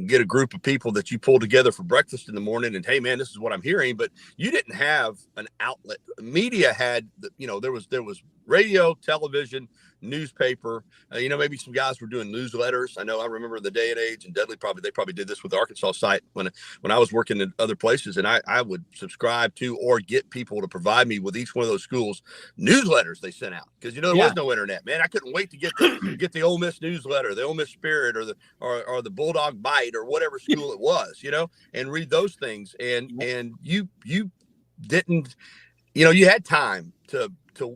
get a group of people that you pull together for breakfast in the morning and, hey man, this is what I'm hearing. But you didn't have an outlet. Media had, there was radio, television, newspaper, maybe some guys were doing newsletters. I remember the day and age, and Dudley they probably did this with the Arkansas site when I was working in other places, and I would subscribe to or get people to provide me with each one of those schools newsletters they sent out, because there was no internet, man. I couldn't wait to get the Ole Miss newsletter, the Ole Miss Spirit, or the Bulldog Bite, or whatever school it was, and read those things. And you didn't, you had time to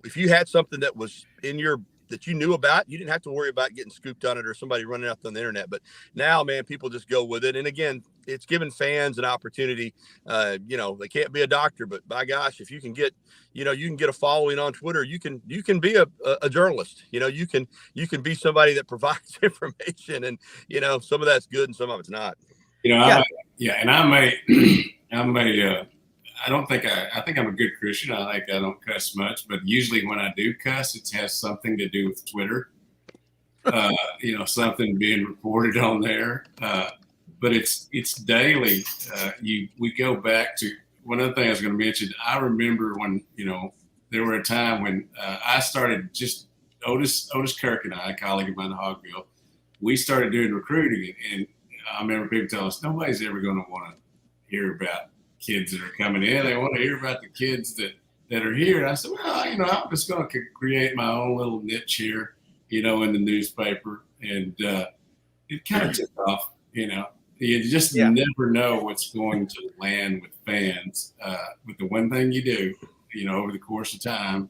if you had something that was that you knew about, you didn't have to worry about getting scooped on it or somebody running out on the internet. But now, man, people just go with it. And again, it's giving fans an opportunity. They can't be a doctor, but by gosh, if you can get, you can get a following on Twitter, you can be a journalist. You can be somebody that provides information, and, some of that's good and some of it's not. I think I'm a good Christian. I don't cuss much, but usually when I do cuss, it has something to do with Twitter. Something being reported on there. But it's daily. We go back to one other thing I was going to mention. I remember when, there were a time when I started, just Otis Kirk and I, a colleague of mine in Hogville, we started doing recruiting. And I remember people telling us, nobody's ever going to want to hear about kids that are coming in. They want to hear about the kids that are here. And I said, well, I'm just going to create my own little niche here, in the newspaper. And it kind of took off, You just never know what's going to land with fans. But the one thing you do, over the course of time,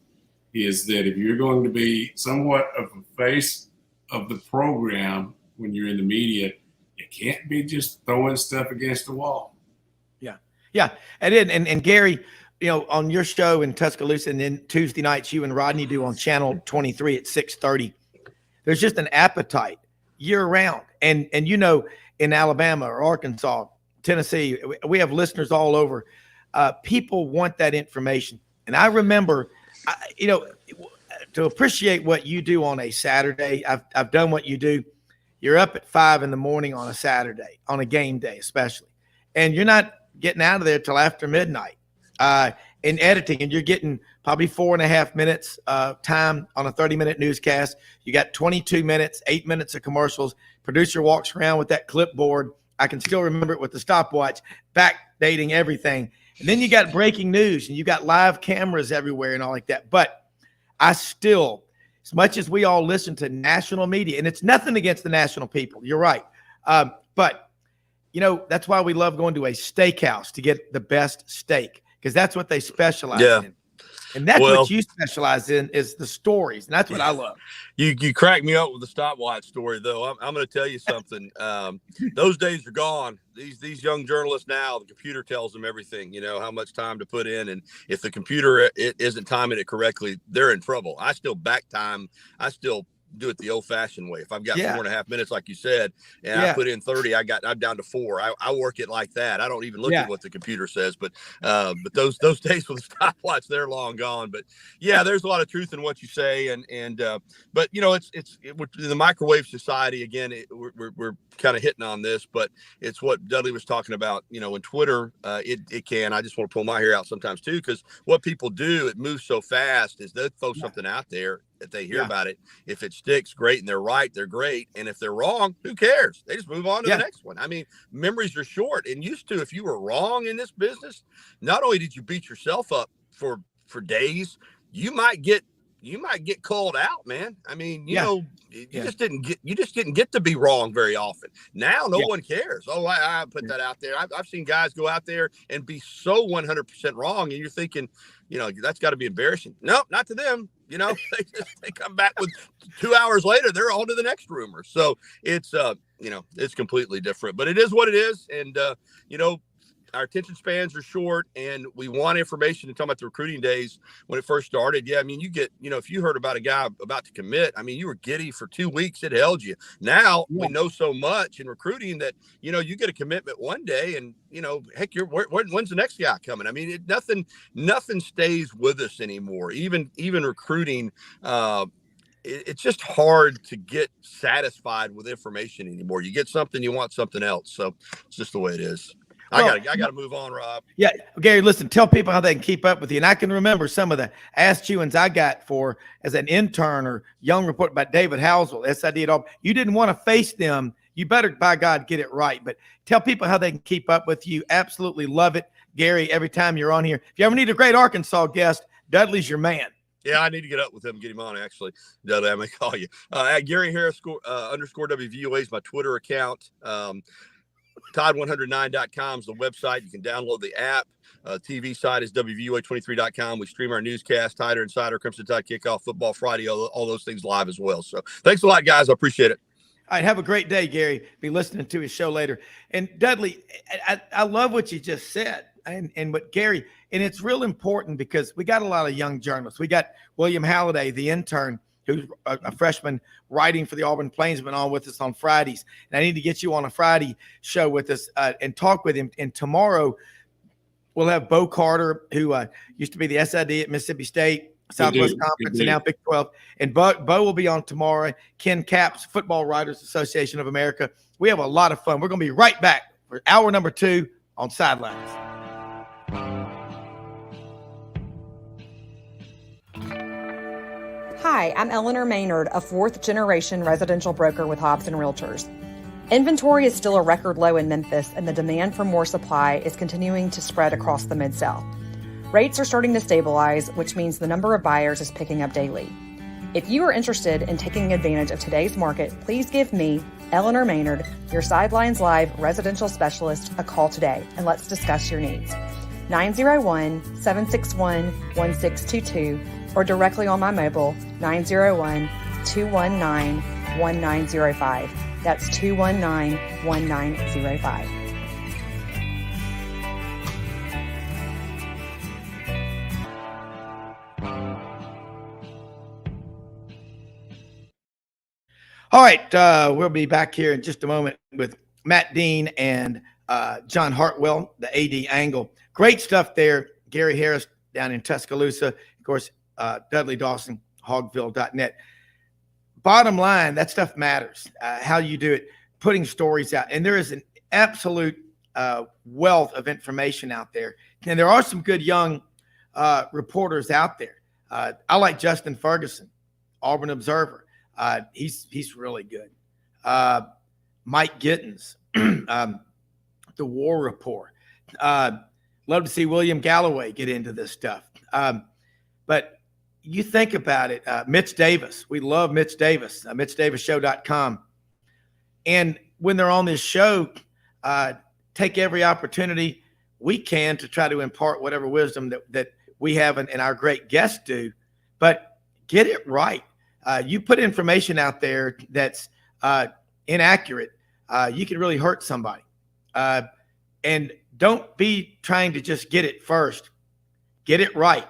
is that if you're going to be somewhat of a face of the program when you're in the media, you can't be just throwing stuff against the wall. Yeah, and Gary, on your show in Tuscaloosa, and then Tuesday nights you and Rodney do on Channel 23 at 6:30. There's just an appetite year round, and in Alabama or Arkansas, Tennessee, we have listeners all over. People want that information, and I remember, to appreciate what you do on a Saturday. I've done what you do. You're up at 5 a.m. on a Saturday, on a game day especially, and you're not getting out of there till after midnight in editing, and you're getting probably 4.5 minutes time on a 30-minute newscast. You got 22 minutes, 8 minutes of commercials. Producer walks around with that clipboard. I can still remember it with the stopwatch, backdating everything. And then you got breaking news, and you got live cameras everywhere and all like that. But I still, as much as we all listen to national media, and it's nothing against the national people, you're right. But that's why we love going to a steakhouse to get the best steak, because that's what they specialize in. And that's what you specialize in, is the stories. And that's what I love. You crack me up with the stopwatch story, though. I'm going to tell you something. Those days are gone. These young journalists now, the computer tells them everything, how much time to put in. And if the computer isn't timing it correctly, they're in trouble. I still back time. I still do it the old-fashioned way. If I've got 4.5 minutes, like you said, and I put in 30, I'm down to 4. I work it like that. I don't even look at what the computer says. But those days with the stopwatch, they're long gone. But there's a lot of truth in what you say, but it's in the microwave society again. We're kind of hitting on this, but it's what Dudley was talking about. In Twitter, it can. I just want to pull my hair out sometimes too, because what people do, it moves so fast, is they'll throw something out there. If they hear about it, if it sticks, great, and they're right, they're great. And if they're wrong, who cares? They just move on to the next one. I mean, memories are short, and used to, if you were wrong in this business, not only did you beat yourself up for days, you might get called out, man. I mean, you just didn't get to be wrong very often. Now no one cares. Oh, I put that out there. I've seen guys go out there and be so 100% wrong, and you're thinking, that's got to be embarrassing. No, not to them. They come back with 2 hours later, they're on to the next rumor. So it's it's completely different, but it is what it is. And our attention spans are short, and we want information. And talking about the recruiting days when it first started, yeah, I mean, you get, if you heard about a guy about to commit, I mean, you were giddy for 2 weeks. It held you. Now we know so much in recruiting that you get a commitment one day, and heck, when's the next guy coming? I mean, nothing stays with us anymore. Even recruiting. It's just hard to get satisfied with information anymore. You get something, you want something else. So it's just the way it is. Well, I got to move on, Rob. Yeah, Gary, listen, tell people how they can keep up with you. And I can remember some of the ass chewings I got for as an intern or young report about David Housel, SID at all. You didn't want to face them. You better, by God, get it right. But tell people how they can keep up with you. Absolutely love it, Gary, every time you're on here. If you ever need a great Arkansas guest, Dudley's your man. Yeah, I need to get up with him, get him on, actually. Dudley, I may call you. At Gary Harris _ WVOA is my Twitter account. Tide109.com is the website. You can download the app. TV site is WVOA23.com. We stream our newscast, Tider Insider, Crimson Tide Kickoff, Football Friday, all those things live as well. So thanks a lot, guys. I appreciate it. All right, have a great day, Gary. Be listening to his show later. And Dudley, I love what you just said. And what Gary, and it's real important because we got a lot of young journalists. We got William Halliday, the intern, who's a freshman writing for the Auburn Plainsman, on with us on Fridays. And I need to get you on a Friday show with us and talk with him. And tomorrow we'll have Bo Carter, who used to be the SID at Mississippi State, Southwest Conference, and now Big 12. And Bo will be on tomorrow. Ken Capps, Football Writers Association of America. We have a lot of fun. We're going to be right back for hour number 2 on Sidelines. Hi, I'm Eleanor Maynard, a fourth-generation residential broker with Hobbs & Realtors. Inventory is still a record low in Memphis, and the demand for more supply is continuing to spread across the Mid-South. Rates are starting to stabilize, which means the number of buyers is picking up daily. If you are interested in taking advantage of today's market, please give me, Eleanor Maynard, your Sidelines Live residential specialist, a call today, and let's discuss your needs. 901-761-1622 or directly on my mobile, 901-219-1905. That's 219-1905. All right, we'll be back here in just a moment with Matt Dean and John Hartwell, the AD angle. Great stuff there. Gary Harris down in Tuscaloosa. Of course, Dudley Dawson, hogville.net. Bottom line, that stuff matters. How you do it, putting stories out. And there is an absolute wealth of information out there. And there are some good young reporters out there. I like Justin Ferguson, Auburn Observer. He's really good. Mike Gittins, the War Report. Love to see William Galloway get into this stuff. But you think about it, Mitch Davis. We love Mitch Davis, MitchDavisShow.com. And when they're on this show, take every opportunity we can to try to impart whatever wisdom that we have and our great guests do. But get it right. You put information out there that's inaccurate, you can really hurt somebody. And don't be trying to just get it first. Get it right.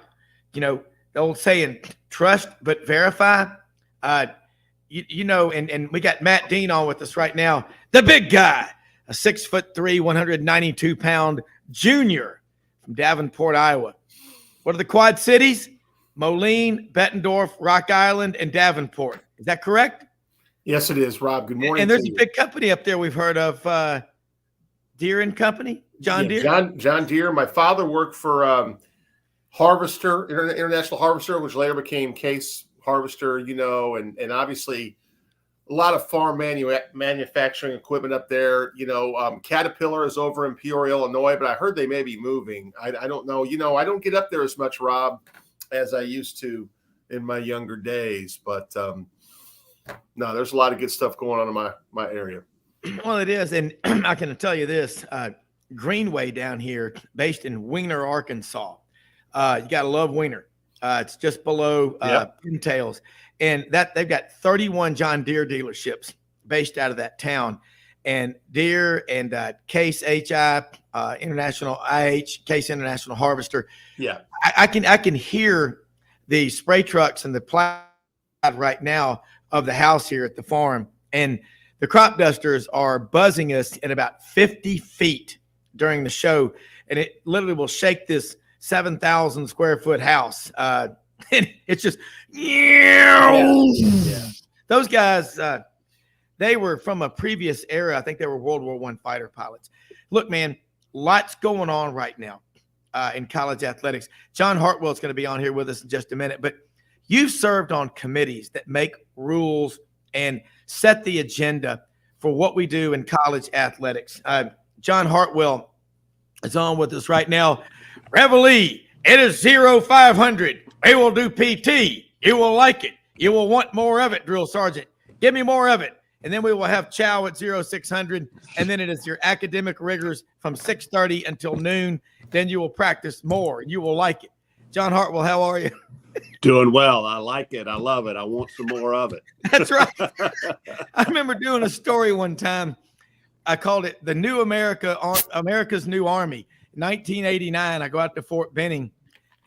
You know, the old saying, trust but verify. And we got Matt Dean on with us right now. The big guy, a 6'3", 192-pound junior from Davenport, Iowa. What are the Quad Cities? Moline, Bettendorf, Rock Island, and Davenport. Is that correct? Yes, it is, Rob. Good morning. And there's a big company up there we've heard of, Deere and Company, John Deere. John Deere. My father worked for Harvester, International Harvester, which later became Case Harvester, and obviously a lot of farm manufacturing equipment up there. Caterpillar is over in Peoria, Illinois, but I heard they may be moving. I don't know. I don't get up there as much, Rob, as I used to in my younger days. But no, there's a lot of good stuff going on in my area. Well, it is. And I can tell you this, Greenway down here, based in Wiener, Arkansas. You got to love Wiener. It's just below Pintails. And that they've got 31 John Deere dealerships based out of that town. and Deere and Case HI, International IH, Case International Harvester. Yeah. I can hear the spray trucks and the plow right now of the house here at the farm, and the crop dusters are buzzing us at about 50 feet during the show, and it literally will shake this 7,000 square foot house. And it's just, those guys, they were from a previous era. I think they were World War I fighter pilots. Look, man, lots going on right now in college athletics. John Hartwell is going to be on here with us in just a minute, but you've served on committees that make rules and set the agenda for what we do in college athletics. John Hartwell is on with us right now. Reveille, it is 0500. We will do PT. You will like it. You will want more of it, drill sergeant. Give me more of it. And then we will have chow at 0600. And then it is your academic rigors from 6:30 until noon. Then you will practice more. You will like it. John Hartwell, how are you? Doing well. I like it. I love it. I want some more of it. That's right. I remember doing a story one time. I called it The New America, America's New Army. 1989, I go out to Fort Benning,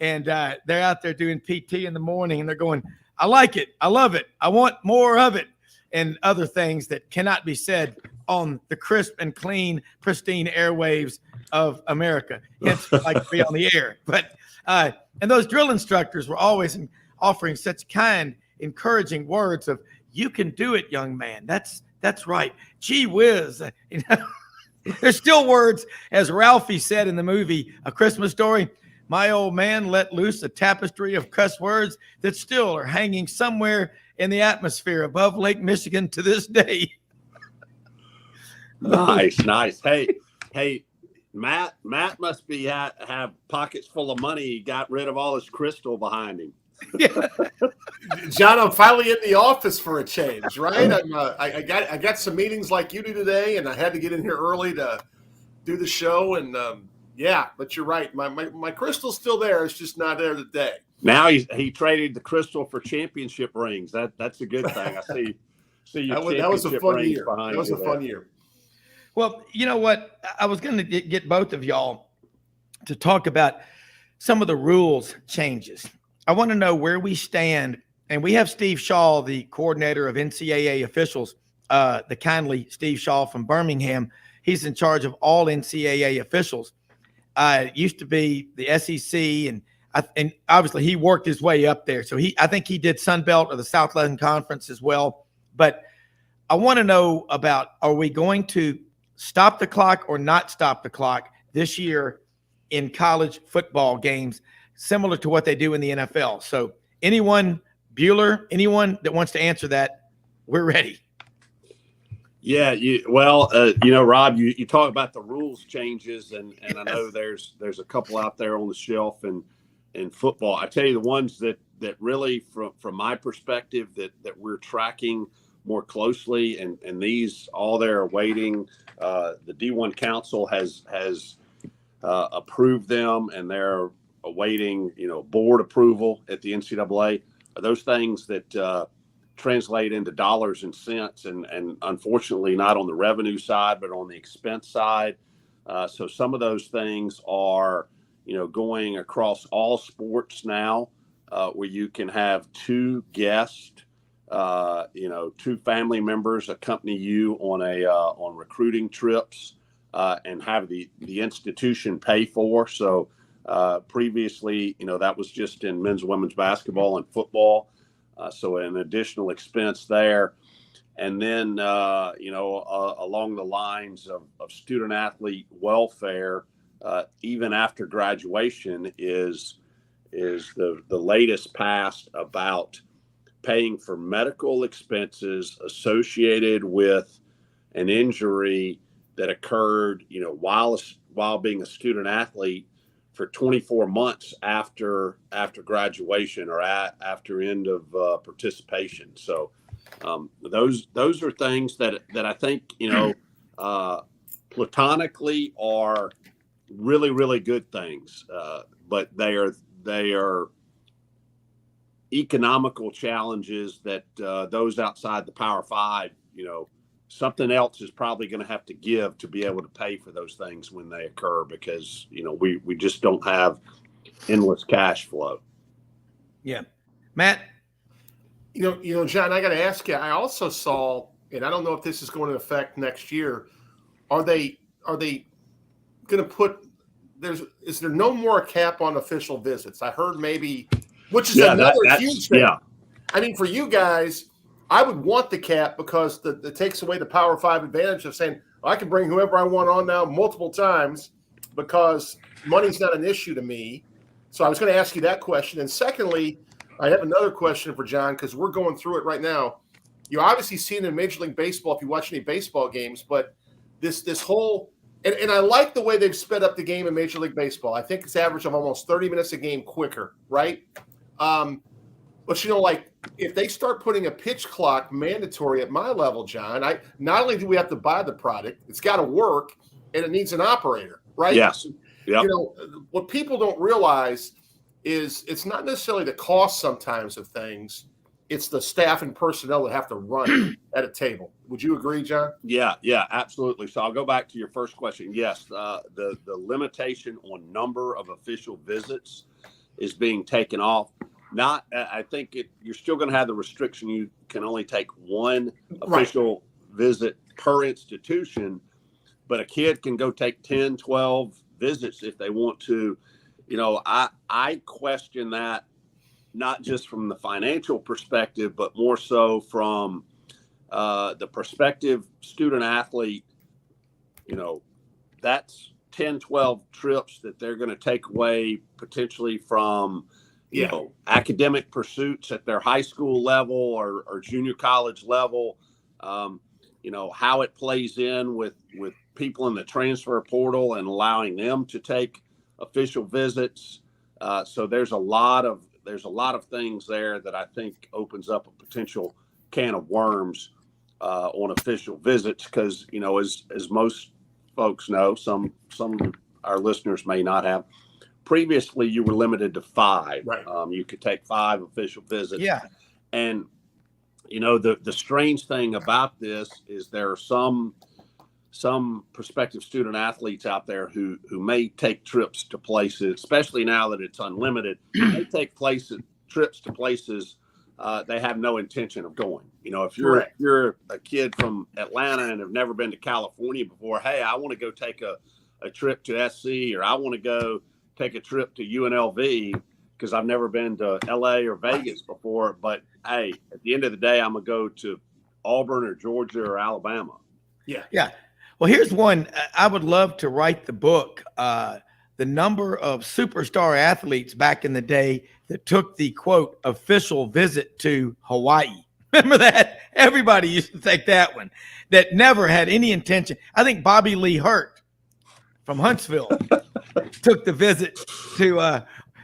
and they're out there doing PT in the morning, and they're going, I like it. I love it. I want more of it. And other things that cannot be said on the crisp and clean, pristine airwaves of America. Hence, I like to be on the air. But and those drill instructors were always offering such kind, encouraging words of, you can do it, young man. That's right. Gee whiz. You know, there's still words, as Ralphie said in the movie A Christmas Story, my old man let loose a tapestry of cuss words that still are hanging somewhere in the atmosphere above Lake Michigan to this day. Nice. Hey, Matt must be have pockets full of money. He got rid of all his crystal behind him. Yeah. John, I'm finally in the office for a change, right? I got some meetings like you do today, and I had to get in here early to do the show. And yeah, but you're right. My crystal's still there. It's just not there today. Now he traded the crystal for championship rings. That's a good thing. I see your that was a fun year. That was a fun year. Well, you know what? I was going to get both of y'all to talk about some of the rules changes. I want to know where we stand. And we have Steve Shaw, the coordinator of NCAA officials, the kindly Steve Shaw from Birmingham. He's in charge of all NCAA officials. It used to be the SEC, and obviously he worked his way up there. So I think he did Sun Belt or the Southland Conference as well. But I want to know about, are we going to stop the clock or not stop the clock this year in college football games, similar to what they do in the NFL? So anyone, Bueller, anyone that wants to answer that, we're ready. Yeah, Rob, you talk about the rules changes, and I know there's a couple out there on the shelf in football. I tell you, the ones that really, from my perspective, that we're tracking more closely, and these all they're awaiting. The D1 Council has approved them, and they're awaiting board approval at the NCAA. Are those things that translate into dollars and cents, and unfortunately not on the revenue side, but on the expense side. So some of those things are going across all sports now, where you can have two guests. Two family members accompany you on recruiting trips and have the institution pay for. So previously, that was just in men's, women's basketball and football. So an additional expense there. And then, along the lines of student athlete welfare, even after graduation is the latest passed about paying for medical expenses associated with an injury that occurred, while being a student athlete for 24 months after graduation or after end of participation. So those are things that I think, platonically are really, really good things, but they are economical challenges that those outside the Power Five, something else is probably going to have to give to be able to pay for those things when they occur, because, we just don't have endless cash flow. Yeah. Matt? John, I got to ask you, I also saw, and I don't know if this is going to affect next year, are they going to put, is there no more cap on official visits? I heard maybe, which is another huge thing. Yeah. I mean, for you guys, I would want the cap because it takes away the Power 5 advantage of saying, I can bring whoever I want on now multiple times because money's not an issue to me. So I was going to ask you that question. And secondly, I have another question for John, because we're going through it right now. You obviously seen in Major League Baseball if you watch any baseball games, but this whole and I like the way they've sped up the game in Major League Baseball. I think it's average of almost 30 minutes a game quicker, right? But like if they start putting a pitch clock mandatory at my level, John, not only do we have to buy the product, it's got to work, and it needs an operator, right? Yes. Yep. What people don't realize is it's not necessarily the cost sometimes of things. It's the staff and personnel that have to run at a table. Would you agree, John? Yeah, absolutely. So I'll go back to your first question. Yes, the limitation on number of official visits is being taken off. I think you're still going to have the restriction. You can only take one official visit per institution, but a kid can go take 10, 12 visits if they want to. I question that, not just from the financial perspective, but more so from the prospective student athlete. That's 10, 12 trips that they're going to take away potentially from, academic pursuits at their high school level or junior college level. How it plays in with people in the transfer portal and allowing them to take official visits. So there's a lot of things there that I think opens up a potential can of worms on official visits, because as most folks know, some of our listeners may not have. Previously, you were limited to 5. Right. You could take 5 official visits. Yeah. And the strange thing about this is there are some prospective student athletes out there who may take trips to places, especially now that it's unlimited. They take trips to places they have no intention of going. If you're a kid from Atlanta and have never been to California before, hey, I want to go take a trip to SC, or I want to go take a trip to UNLV because I've never been to LA or Vegas before. But hey, at the end of the day, I'm gonna go to Auburn or Georgia or Alabama. Yeah. Well, here's one. I would love to write the book, the number of superstar athletes back in the day that took the, quote, official visit to Hawaii. Remember that? Everybody used to take that one, that never had any intention. I think Bobby Lee Hurt from Huntsville took the visit to,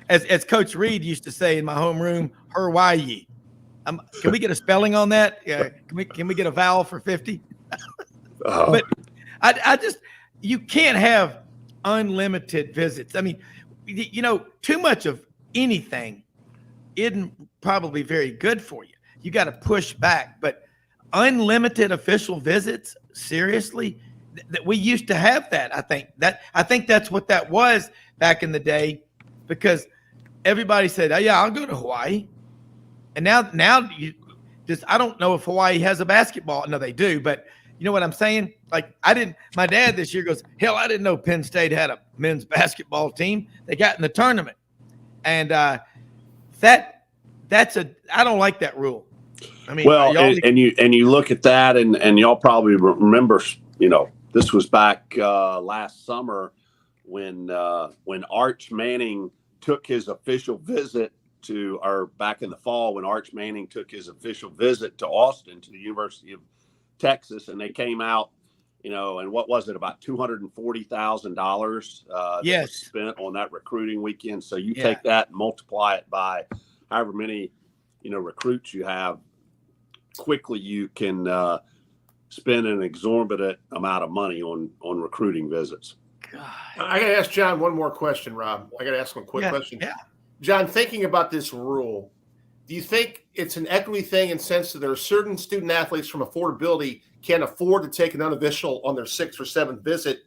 as Coach Reed used to say in my homeroom, Hawaii. Can we get a spelling on that? Can we get a vowel for 50? But I just, you can't have unlimited visits. I mean, too much of anything isn't probably very good for you. You got to push back. But unlimited official visits, seriously, that we used to have that. I think that's what that was back in the day, because everybody said, "Oh yeah, I'll go to Hawaii." And now you just, I don't know if Hawaii has a basketball. No, they do, but you know what I'm saying? Like, my dad this year goes, hell, I didn't know Penn State had a men's basketball team. They got in the tournament. And I don't like that rule. I mean, well, and you look at that and y'all probably remember, this was back last summer when Arch Manning took his official visit back in the fall, when Arch Manning took his official visit to Austin, to the University of Texas, and they came out, and what was it, about $240,000 yes, spent on that recruiting weekend. So you take that and multiply it by however many, recruits you have. Quickly you can spend an exorbitant amount of money on recruiting visits. God. I got to ask John one more question, Rob. I got to ask him a quick question. Yeah. John, thinking about this rule, Do you think it's an equity thing in the sense that there are certain student athletes from affordability can't afford to take an unofficial on their 6th or 7th visit,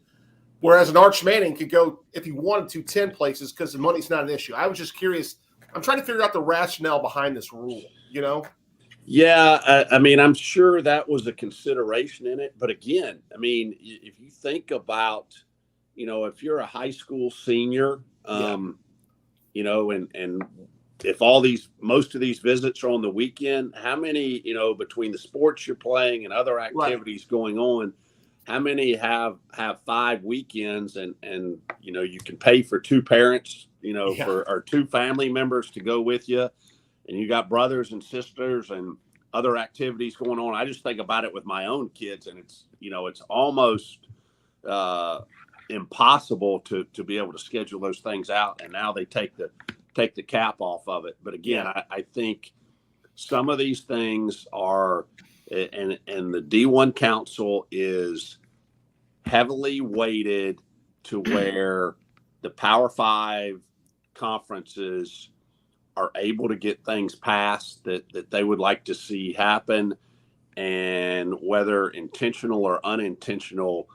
whereas an Arch Manning could go, if he wanted to, 10 places because the money's not an issue? I was just curious. I'm trying to figure out the rationale behind this rule, you know? Yeah, I mean, I'm sure that was a consideration in it. But again, I mean, if you think about, if you're a high school senior, and if most of these visits are on the weekend, how many, between the sports you're playing and other activities going on, how many have 5 weekends and you can pay for 2 parents, or 2 family members to go with you, and you got brothers and sisters and other activities going on. I just think about it with my own kids, and it's almost impossible to be able to schedule those things out. And now they take the cap off of it. But again, I think some of these things are, and the D1 Council is heavily weighted to where the Power 5 conferences are able to get things passed that they would like to see happen, and whether intentional or unintentional,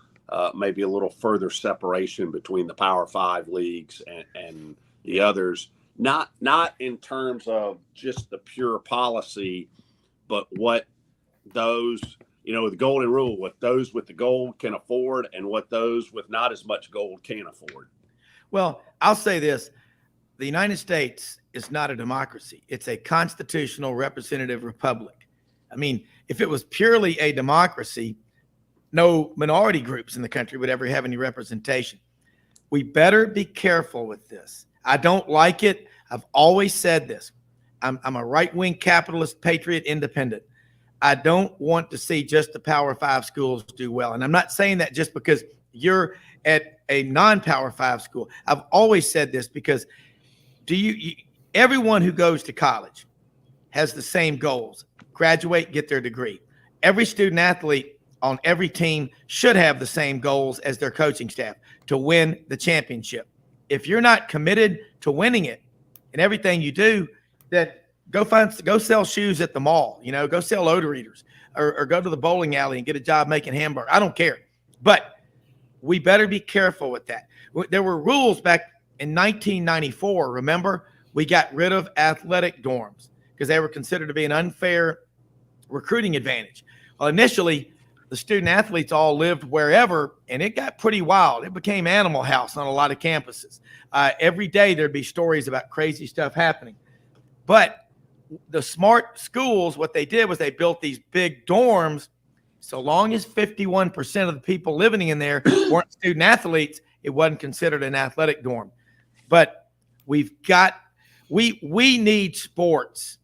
maybe a little further separation between the Power 5 leagues and the others. Not in terms of just the pure policy, but what those, the golden rule, what those with the gold can afford and what those with not as much gold can afford. Well, I'll say this. The United States is not a democracy. It's a constitutional representative republic. I mean, if it was purely a democracy, no minority groups in the country would ever have any representation. We better be careful with this. I don't like it. I've always said this. I'm a right-wing capitalist, patriot, independent. I don't want to see just the Power 5 schools do well. And I'm not saying that just because you're at a non-Power 5 school. I've always said this because everyone who goes to college has the same goals: graduate, get their degree. Every student athlete on every team should have the same goals as their coaching staff, to win the championship. If you're not committed to winning it in everything you do, then go sell shoes at the mall, go sell odor eaters, or go to the bowling alley and get a job making hamburgers. I don't care. But we better be careful with that. There were rules back in 1994, remember? We got rid of athletic dorms because they were considered to be an unfair recruiting advantage. Well, initially, the student athletes all lived wherever, and it got pretty wild. It became Animal House on a lot of campuses. Every day there'd be stories about crazy stuff happening. But the smart schools, what they did was they built these big dorms. So long as 51% of the people living in there weren't student athletes, it wasn't considered an athletic dorm. But we need sports,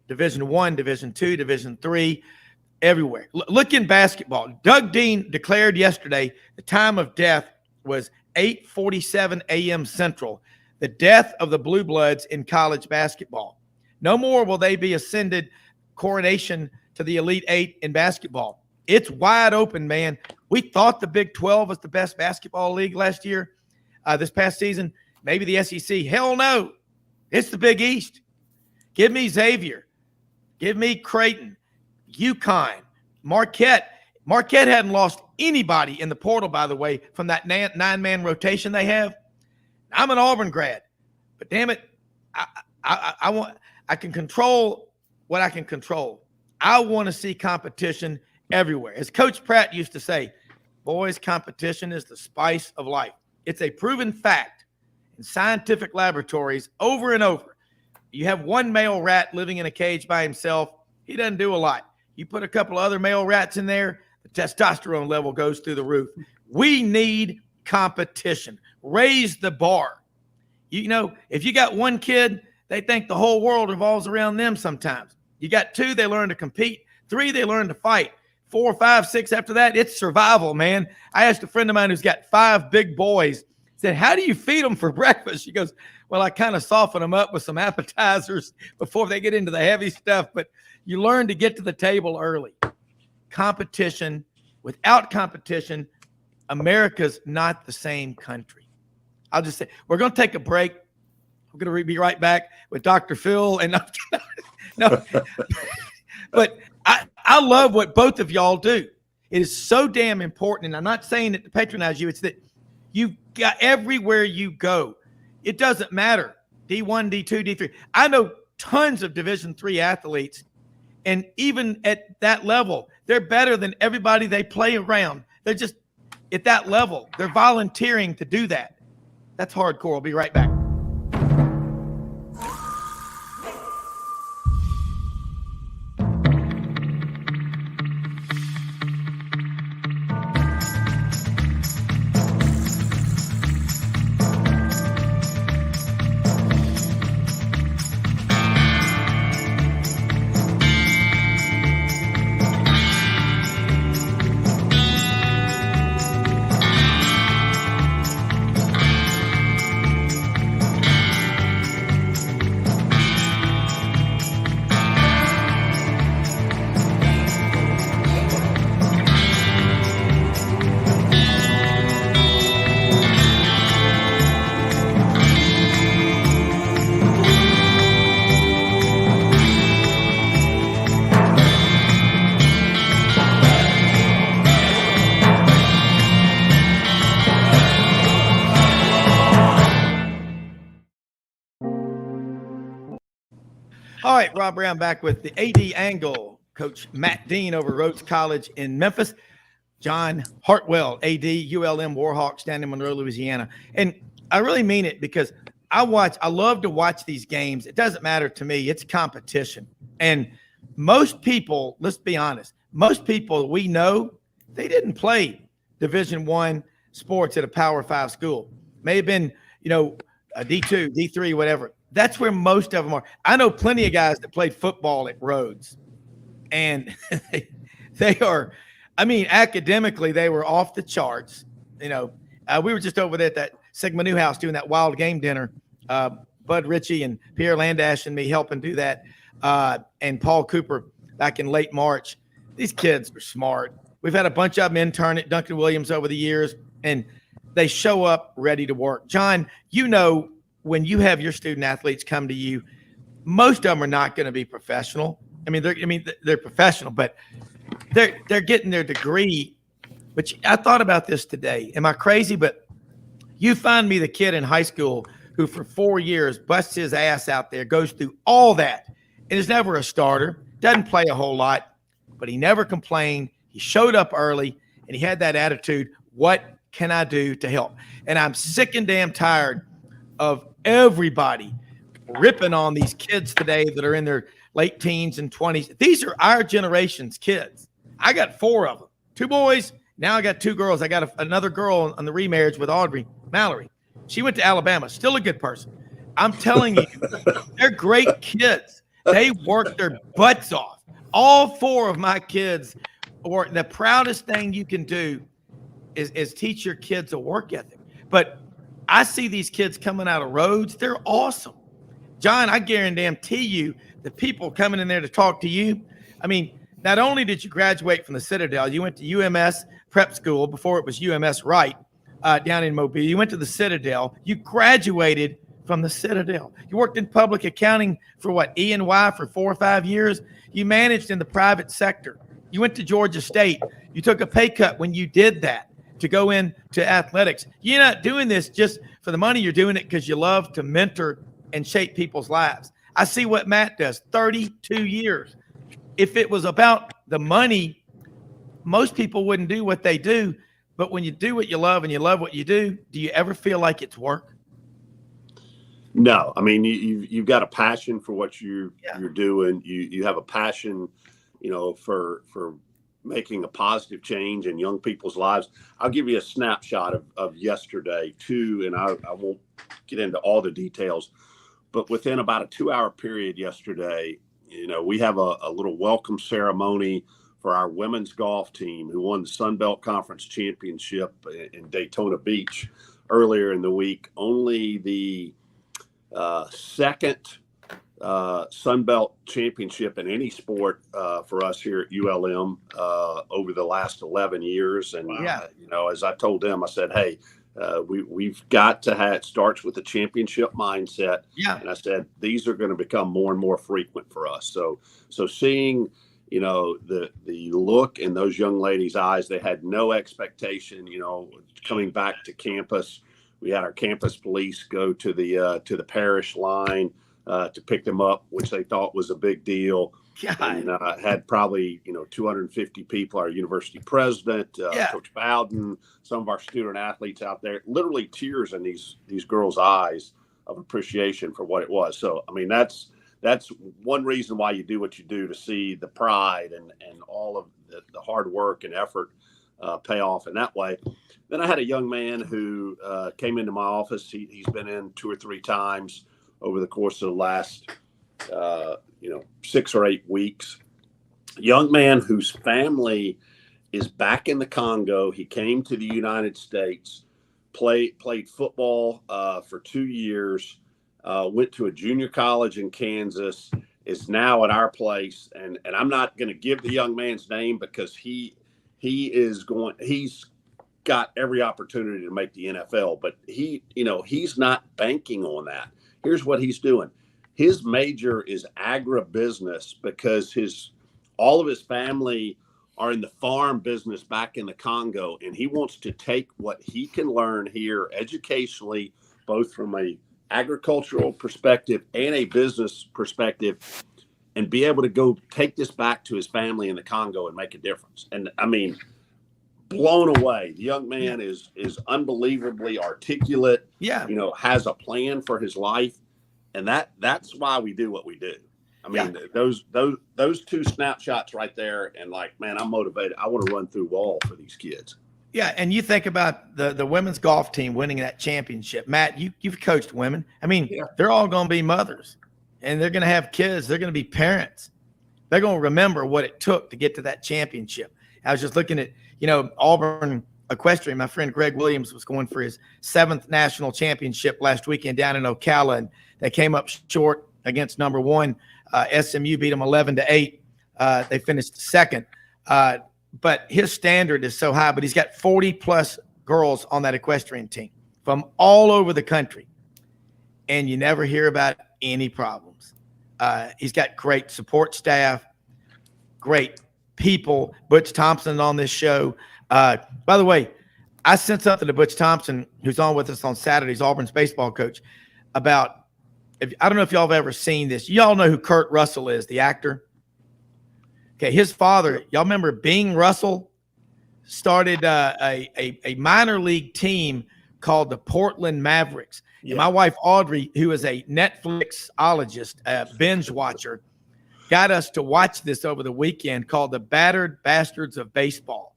Division I, Division II, Division III, everywhere. Look in basketball. Doug Dean declared yesterday the time of death was 8:47 a.m. Central, the death of the Blue Bloods in college basketball. No more will they be ascended coronation to the Elite Eight in basketball. It's wide open, man. We thought the Big 12 was the best basketball league last year, this past season. Maybe the SEC. Hell no. It's the Big East. Give me Xavier. Give me Creighton, UConn, Marquette. Marquette hadn't lost anybody in the portal, by the way, from that 9-man rotation they have. I'm an Auburn grad, but damn it, I can control what I can control. I want to see competition everywhere. As Coach Pratt used to say, boys, competition is the spice of life. It's a proven fact in scientific laboratories over and over. You have one male rat living in a cage by himself. He doesn't do a lot. You put a couple of other male rats in there, the testosterone level goes through the roof. We need competition. Raise the bar. If you got one kid, they think the whole world revolves around them sometimes. You got 2, they learn to compete. 3, they learn to fight. 4, 5, 6 after that, it's survival, man. I asked a friend of mine who's got 5 big boys, said, how do you feed them for breakfast? She goes, well, I kind of soften them up with some appetizers before they get into the heavy stuff, but you learn to get to the table early. Competition. Without competition, America's not the same country. I'll just say, we're going to take a break. I'm going to be right back with Dr. Phil. And no, but I love what both of y'all do. It is so damn important. And I'm not saying it to patronize you. It's that you got everywhere you go. It doesn't matter. D1, D2, D3. I know tons of Division III athletes. And even at that level, they're better than everybody they play around. They're just at that level. They're volunteering to do that. That's hardcore. I'll be right back. All right, Rob Browne back with the AD angle. Coach Matt Dean over Rhodes College in Memphis. John Hartwell, AD, ULM Warhawks down in Monroe, Louisiana. And I really mean it because I love to watch these games. It doesn't matter to me. It's competition. And most people, let's be honest, most people we know, they didn't play Division I sports at a Power 5 school. May have been, a D2, D3, whatever. That's where most of them are. I know plenty of guys that played football at Rhodes. And they are, academically, they were off the charts. We were just over there at that Sigma Newhouse doing that wild game dinner. Bud Ritchie and Pierre Landash and me helping do that. And Paul Cooper back in late March. These kids are smart. We've had a bunch of them intern at Duncan Williams over the years, and they show up ready to work. John, when you have your student athletes come to you, most of them are not going to be professional. They're professional, but they're getting their degree. But I thought about this today. Am I crazy? But you find me the kid in high school who for 4 years busts his ass out there, goes through all that, and is never a starter, doesn't play a whole lot, but he never complained. He showed up early, and he had that attitude, what can I do to help? And I'm sick and damn tired of everybody ripping on these kids today that are in their late teens and 20s. These are our generation's kids. I got 4 of them, 2 boys. Now I got 2 girls. I got another girl on the remarriage with Audrey Mallory. She went to Alabama, still a good person. I'm telling you, they're great kids. They work their butts off. All 4 of my kids, or the proudest thing you can do is teach your kids a work ethic. But I see these kids coming out of Rhodes. They're awesome. John, I guarantee you, the people coming in there to talk to you, not only did you graduate from the Citadel, you went to UMS prep school before it was UMS Wright down in Mobile. You went to the Citadel. You graduated from the Citadel. You worked in public accounting for E&Y for 4 or 5 years. You managed in the private sector. You went to Georgia State. You took a pay cut when you did that to go into athletics. You're not doing this just for the money. You're doing it because you love to mentor and shape people's lives. I see what Matt does, 32 years. If it was about the money, most people wouldn't do what they do. But when you do what you love and you love what you do you ever feel like it's work? No. You've got a passion for what you're doing. You have a passion, for making a positive change in young people's lives. I'll give you a snapshot of yesterday too, and I won't get into all the details, but within about a 2-hour period yesterday, we have a little welcome ceremony for our women's golf team who won the Sun Belt Conference Championship in Daytona Beach earlier in the week. Only the second Sun Belt championship in any sport for us here at ULM over the last 11 years. And, as I told them, I said, hey, We've got to have, it starts with the championship mindset. Yeah. And I said, these are going to become more and more frequent for us. So seeing, the look in those young ladies' eyes, they had no expectation, coming back to campus. We had our campus police go to the parish line to pick them up, which they thought was a big deal. And had probably 250 people, our university president, Coach Bowden, some of our student athletes out there, literally tears in these girls' eyes of appreciation for what it was. So I mean, that's one reason why you do what you do, to see the pride and all of the hard work and effort pay off in that way. Then I had a young man who came into my office. He's been in 2 or 3 times over the course of the last 6 or 8 weeks. Young man whose family is back in the Congo. He came to the United States, played football for 2 years, went to a junior college in Kansas, is now at our place. And I'm not going to give the young man's name because he's got every opportunity to make the NFL, but he's not banking on that. Here's what he's doing. His major is agribusiness because all of his family are in the farm business back in the Congo, and he wants to take what he can learn here educationally, both from a agricultural perspective and a business perspective, and be able to go take this back to his family in the Congo and make a difference. And I mean, blown away. The young man is unbelievably articulate. Yeah. Has a plan for his life. And that's why we do what we do. I mean, those 2 snapshots right there, and man, I'm motivated. I want to run through wall for these kids. Yeah, and you think about the women's golf team winning that championship. Matt, you've coached women. I mean, they're all going to be mothers, and they're going to have kids. They're going to be parents. They're going to remember what it took to get to that championship. I was just looking at, Auburn equestrian. My friend Greg Williams was going for his 7th national championship last weekend down in Ocala, and they came up short against number 1. SMU beat them 11-8. They finished 2nd. But his standard is so high, but he's got 40+ girls on that equestrian team from all over the country. And you never hear about any problems. He's got great support staff, great people. Butch Thompson on this show. By the way, I sent something to Butch Thompson, who's on with us on Saturdays, Auburn's baseball coach, about, I don't know if y'all have ever seen this. Y'all know who Kurt Russell is, the actor. Okay, his father, y'all remember Bing Russell started a minor league team called the Portland Mavericks. Yeah. And my wife, Audrey, who is a Netflixologist, a binge watcher, got us to watch this over the weekend called The Battered Bastards of Baseball.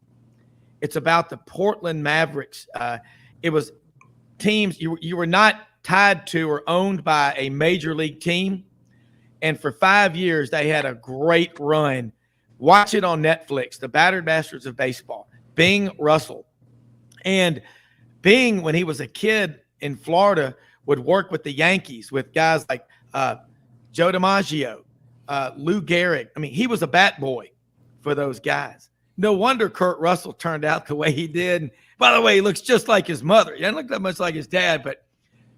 It's about the Portland Mavericks. It was teams you were not tied to or owned by a major league team. And for 5 years, they had a great run. Watch it on Netflix, The Battered Bastards of Baseball. Bing Russell. And Bing, when he was a kid in Florida, would work with the Yankees with guys like Joe DiMaggio, Lou Gehrig. I mean, he was a bat boy for those guys. No wonder Kurt Russell turned out the way he did. And by the way, he looks just like his mother. He doesn't look that much like his dad, but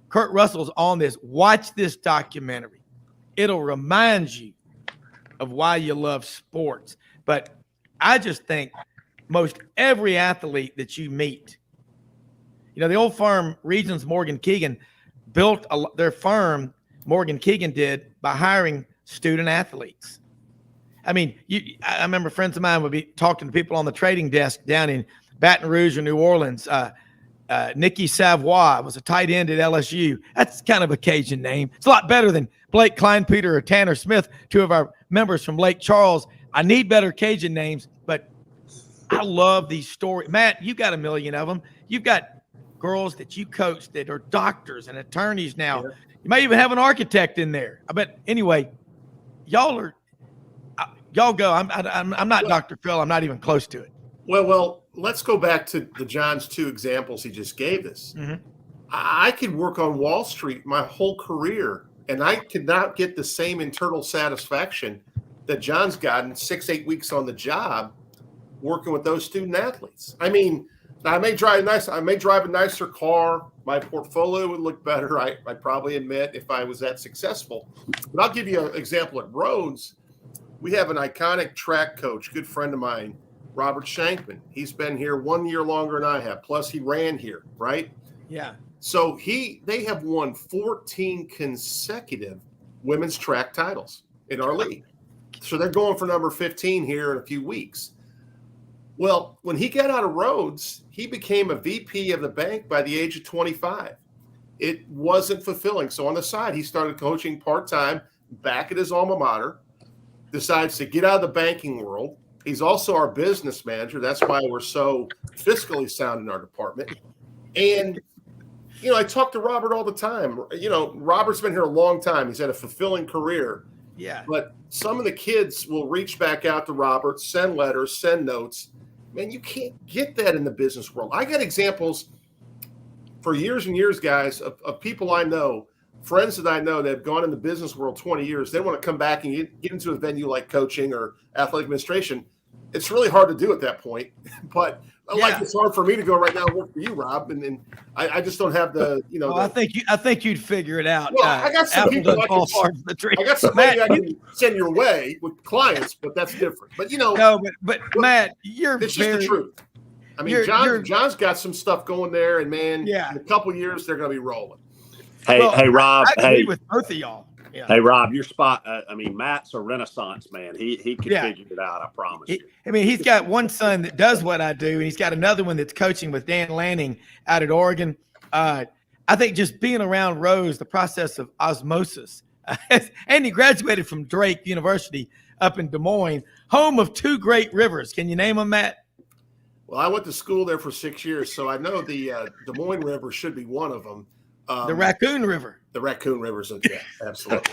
Kurt Russell's on this. Watch this documentary. It'll remind you of why you love sports. But I just think most every athlete that you meet, the old firm Regions Morgan Keegan built their firm, Morgan Keegan did, by hiring student athletes. I mean, I remember friends of mine would be talking to people on the trading desk down in Baton Rouge or New Orleans. Nicky Savoy was a tight end at LSU. That's kind of a Cajun name. It's a lot better than Blake Kleinpeter or Tanner Smith, 2 of our members from Lake Charles. I need better Cajun names, but I love these stories. Matt, you got a million of them. You've got girls that you coach that are doctors and attorneys now. Yeah. You might even have an architect in there. I bet. Anyway, y'all go. I'm not Dr. Phil. I'm not even close to it. Well, let's go back to the John's 2 examples he just gave us. Mm-hmm. I could work on Wall Street my whole career, and I could not get the same internal satisfaction that John's gotten 6-8 weeks on the job working with those student athletes. I mean, I may drive a nicer car. My portfolio would look better. I probably admit if I was that successful. But I'll give you an example at Rhodes. We have an iconic track coach, good friend of mine, Robert Shankman. He's been here 1 year longer than I have. Plus he ran here, right? Yeah. So they have won 14 consecutive women's track titles in our league. So they're going for number 15 here in a few weeks. Well, when he got out of Rhodes, he became a VP of the bank by the age of 25. It wasn't fulfilling. So on the side, he started coaching part-time back at his alma mater, decides to get out of the banking world. He's also our business manager. That's why we're so fiscally sound in our department. And, I talk to Robert all the time. Robert's been here a long time. He's had a fulfilling career. Yeah. But some of the kids will reach back out to Robert, send letters, send notes. Man, you can't get that in the business world. I got examples for years and years, guys, of people I know, friends that I know that have gone in the business world 20 years. They want to come back and get into a venue like coaching or athletic administration. It's really hard to do at that point. But like it's hard for me to go right now and work for you, Rob. And I just don't have the. I think you'd figure it out. Well, I got some people I got somebody I can send your way with clients, but that's different. But no, but Matt, it's just the truth. I mean, John's got some stuff going there, and man, in a couple of years they're going to be rolling. Hey, Rob. I agree with both of y'all. Yeah. Hey, Rob, your spot. Matt's a Renaissance man. He can figure it out. I promise you. He's got one son that does what I do, and he's got another one that's coaching with Dan Lanning out at Oregon. I think just being around Rhodes, the process of osmosis, and he graduated from Drake University up in Des Moines, home of two great rivers. Can you name them, Matt? Well, I went to school there for 6 years, so I know the Des Moines River should be one of them. The Raccoon River. The Raccoon River's absolutely.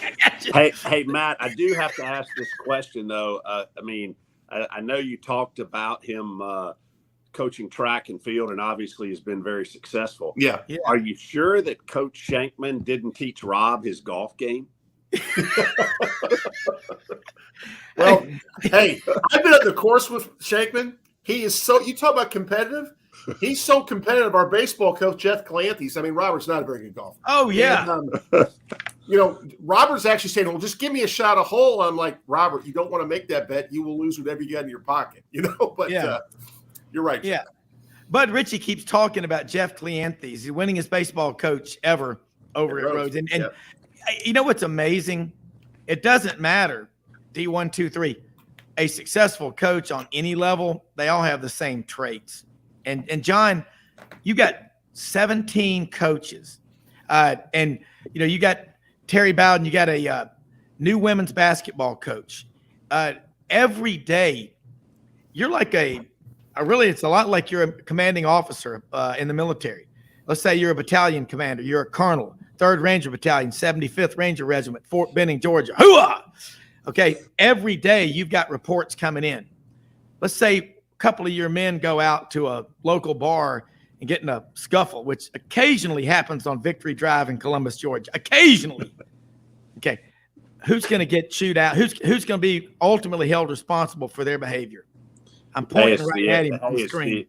Hey, Matt, I do have to ask this question, though. I know you talked about him coaching track and field, and obviously has been very successul. Yeah. Are you sure that Coach Shankman didn't teach Rob his golf game? Well, hey, I've been at the course with Shankman. He is you talk about competitive. He's so competitive. Our baseball coach, Jeff Calanthis. Robert's not a very good golfer. Oh, yeah. And, Robert's actually saying, well, just give me a shot a hole. I'm like, Robert, you don't want to make that bet. You will lose whatever you got in your pocket, But you're right. Yeah. Bud Ritchie keeps talking about Jeff Calanthis. He's the winningest baseball coach ever over at Rhodes. And you know what's amazing? It doesn't matter, D1, 2, 3. A successful coach on any level, they all have the same traits. And John, you got 17 coaches, and you got Terry Bowden. You got a new women's basketball coach. Every day, you're like it's a lot like you're a commanding officer in the military. Let's say you're a battalion commander. You're a colonel, 3rd Ranger Battalion, 75th Ranger Regiment, Fort Benning, Georgia. Hooah! Okay, every day you've got reports coming in. Let's say couple of your men go out to a local bar and get in a scuffle, which occasionally happens on Victory Drive in Columbus, Georgia. Occasionally. Okay. Who's going to get chewed out? Who's going to be ultimately held responsible for their behavior? I'm pointing at him on the screen.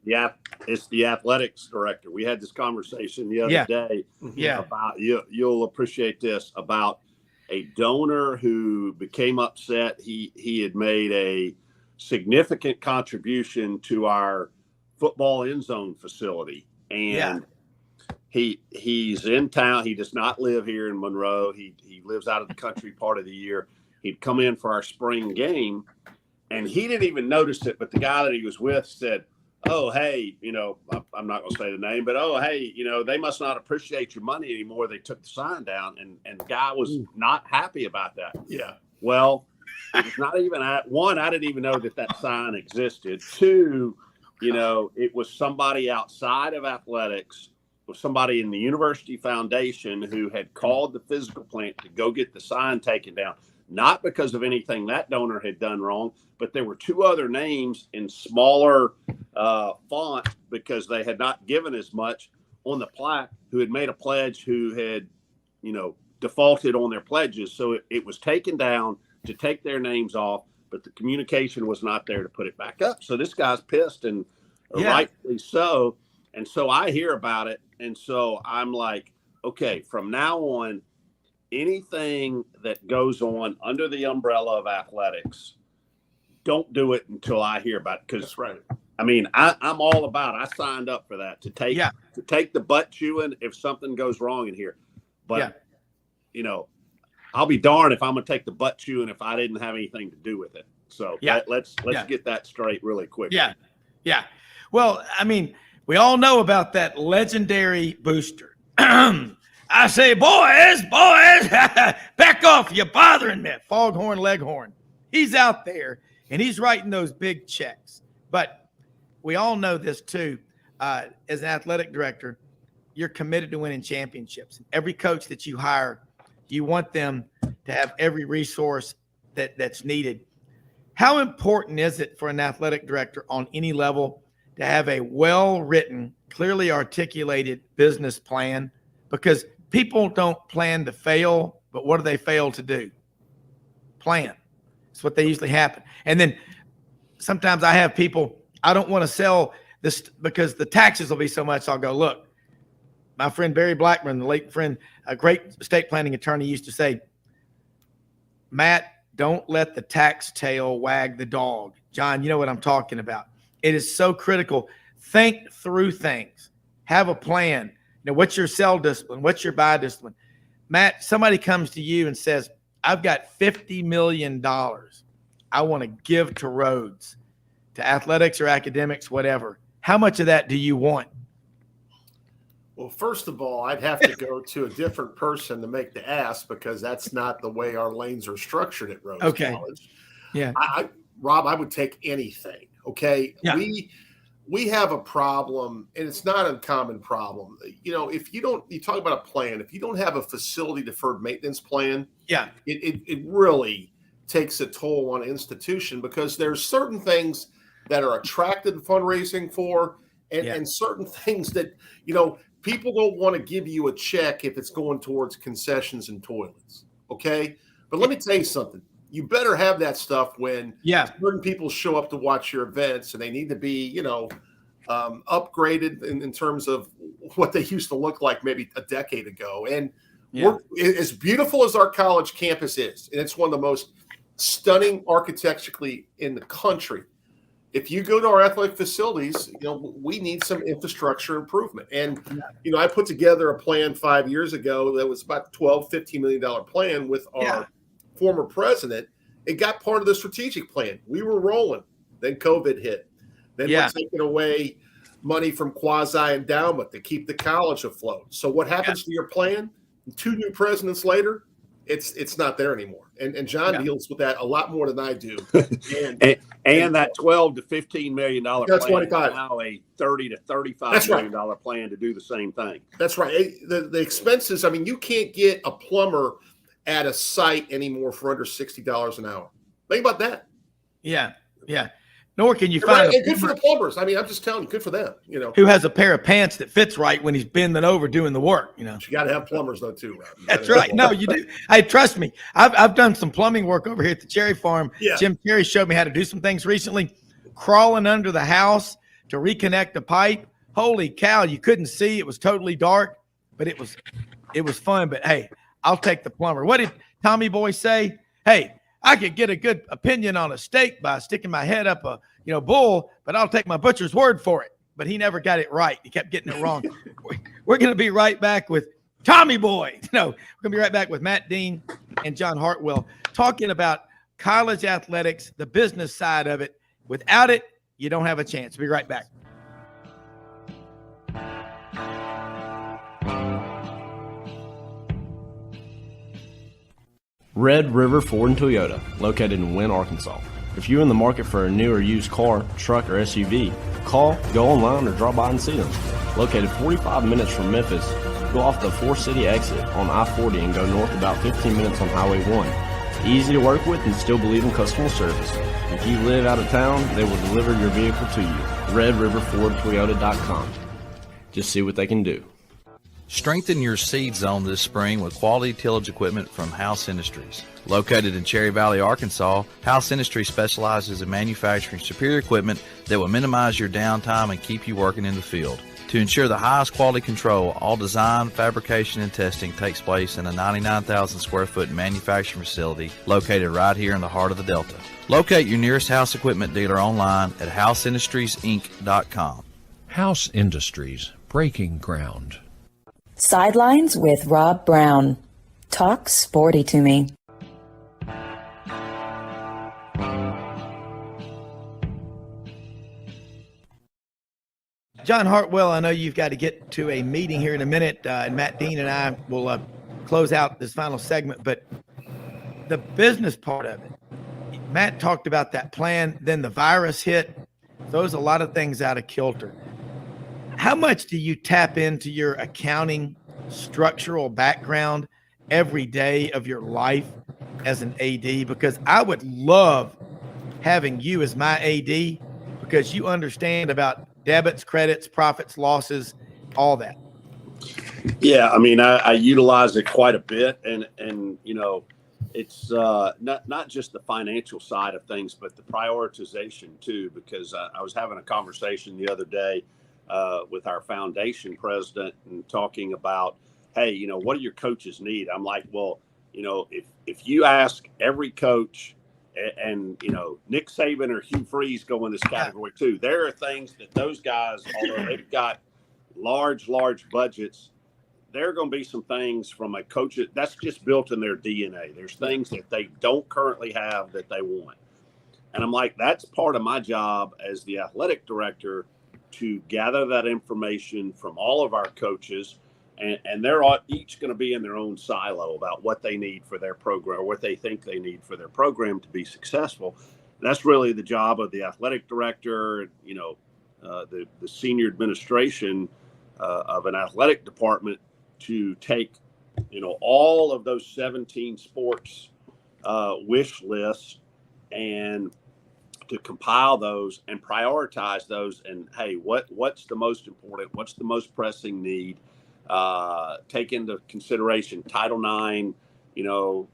It's the athletics director. We had this conversation the other day about, you'll appreciate this, about a donor who became upset. He had made a significant contribution to our football end zone facility, and he's in town. He does not live here in Monroe. He lives out of the country part of the year. He'd come in for our spring game, and he didn't even notice it, but the guy that he was with said, oh, hey, I'm not going to say the name, but oh, hey, they must not appreciate your money anymore. They took the sign down, and the guy was not happy about that. Yeah. Well, it was not even one, I didn't even know that sign existed. Two, it was somebody outside of athletics, was somebody in the university foundation who had called the physical plant to go get the sign taken down, not because of anything that donor had done wrong, but there were two other names in smaller font because they had not given as much on the plaque, who had made a pledge, who had, defaulted on their pledges. So it was taken down to take their names off, but the communication was not there to put it back up. So this guy's pissed, and rightfully so. And so I hear about it. And so I'm like, okay, from now on, anything that goes on under the umbrella of athletics, don't do it until I hear about it. Because right. I mean, I'm all about it. I signed up for that to take the butt chewing if something goes wrong in here. But I'll be darned if I'm going to take the butt chewing if I didn't have anything to do with it. So let's get that straight really quick. Yeah. Well, I mean, we all know about that legendary booster. I say, boys, back off. You're bothering me. Foghorn Leghorn. He's out there, and he's writing those big checks. But we all know this, too. As an athletic director, you're committed to winning championships. Every coach that you hire, you want them to have every resource that's needed. How important is it for an athletic director on any level to have a well-written, clearly articulated business plan? Because people don't plan to fail, but what do they fail to do? Plan. It's what they usually happen. And then sometimes I have people, I don't want to sell this because the taxes will be so much. I'll go, look, my friend Barry Blackburn, the late friend, a great estate planning attorney, used to say, Matt, don't let the tax tail wag the dog. John, you know what I'm talking about. It is so critical. Think through things. Have a plan. What's your sell discipline? What's your buy discipline? Matt, somebody comes to you and says, I've got $50 million I want to give to Rhodes, to athletics or academics, whatever. How much of that do you want? Well, first of all, I'd have to go to a different person to make the ask because that's not the way our lanes are structured at Rhodes College. Yeah. Rob, I would take anything. Okay. Yeah. We have a problem, and it's not an uncommon problem. If you talk about a plan, if you don't have a facility deferred maintenance plan, it really takes a toll on an institution because there's certain things that are attracted to fundraising for and certain things that, people don't want to give you a check if it's going towards concessions and toilets. Okay. But let me tell you something. You better have that stuff when certain people show up to watch your events and they need to be, upgraded in terms of what they used to look like maybe a decade ago. And as beautiful as our college campus is, and it's one of the most stunning architecturally in the country, if you go to our athletic facilities, we need some infrastructure improvement. And, I put together a plan 5 years ago that was about $15 million plan with our former president. It got part of the strategic plan. We were rolling. Then COVID hit. Then we're taking away money from quasi-endowment to keep the college afloat. So what happens to your plan? 2 new presidents later, it's not there anymore. And John deals with that a lot more than I do. And that $12 to $15 million plan is now a $30 to $35 million plan to do the same thing. That's right. The expenses, you can't get a plumber at a site anymore for under $60 an hour. Think about that. Yeah. Nor can you find good for the plumbers. I'm just telling you, good for them. Who has a pair of pants that fits right when he's bending over doing the work. You got to have plumbers though too. Rob. That's right. No, you do. Hey, trust me. I've done some plumbing work over here at the Cherry Farm. Yeah. Jim Cherry showed me how to do some things recently. Crawling under the house to reconnect the pipe. Holy cow! You couldn't see. It was totally dark, but it was fun. But hey, I'll take the plumber. What did Tommy Boy say? Hey, I could get a good opinion on a steak by sticking my head up a bull, but I'll take my butcher's word for it. But he never got it right. He kept getting it wrong. We're going to be right back with Tommy Boy. We're going to be right back with Matt Dean and John Hartwell talking about college athletics, the business side of it. Without it, you don't have a chance. We'll be right back. Red River Ford and Toyota, located in Wynne, Arkansas. If you're in the market for a new or used car, truck, or SUV, call, go online, or drop by and see them. Located 45 minutes from Memphis, go off the 4-city exit on I-40 and go north about 15 minutes on Highway 1. Easy to work with and still believe in customer service. If you live out of town, they will deliver your vehicle to you. RedRiverFordToyota.com. Just see what they can do. Strengthen your seed zone this spring with quality tillage equipment from House Industries. Located in Cherry Valley, Arkansas, House Industries specializes in manufacturing superior equipment that will minimize your downtime and keep you working in the field. To ensure the highest quality control, all design, fabrication, and testing takes place in a 99,000 square foot manufacturing facility located right here in the heart of the Delta. Locate your nearest House Equipment dealer online at houseindustriesinc.com. House Industries, breaking ground. Sidelines with Rob Browne. Talk sporty to me. John Hartwell, I know you've got to get to a meeting here in a minute, and Matt Dean and I will close out this final segment, but the business part of it, Matt talked about that plan, then the virus hit. Those a lot of things out of kilter. How much do you tap into your accounting structural background every day of your life as an AD? Because I would love having you as my AD because you understand about debits, credits, profits, losses, all that. Yeah, I mean, I utilize it quite a bit, and you know, it's not just the financial side of things, but the prioritization too. Because I was having a conversation the other day with our foundation president and talking about, hey, you know, what do your coaches need? I'm like, well, you know, if you ask every coach, and you know, Nick Saban or Hugh Freeze go in this category too. There are things that those guys, although they've got large budgets, there are going to be some things from a coach that's just built in their DNA. There's things that they don't currently have that they want. And I'm like, that's part of my job as the athletic director to gather that information from all of our coaches. And they're all each going to be in their own silo about what they need for their program, or what they think they need for their program to be successful. And that's really the job of the athletic director, you know, the senior administration of an athletic department to take, you know, all of those 17 sports wish lists and to compile those and prioritize those. And hey, what's the most important? What's the most pressing need? Take into consideration Title IX, you know,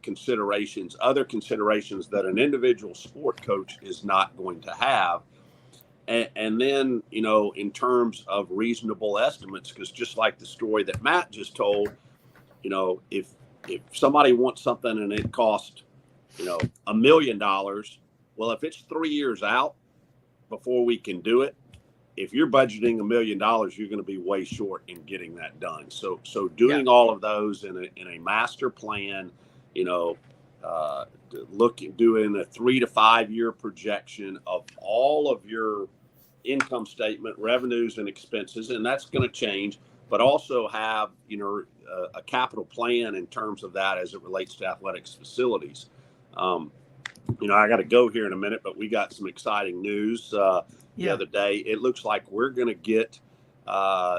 considerations, other considerations that an individual sport coach is not going to have. And then, you know, in terms of reasonable estimates, because just like the story that Matt just told, you know, if somebody wants something and it costs, you know, $1 million, well, if it's 3 years out before we can do it, if you're budgeting $1 million, you're going to be way short in getting that done. So doing all of those in a master plan, you know, doing a 3 to 5 year projection of all of your income statement, revenues and expenses, and that's going to change, but also have, you know, a capital plan in terms of that as it relates to athletics facilities. You know, I got to go here in a minute, but we got some exciting news. The other day, it looks like we're going to get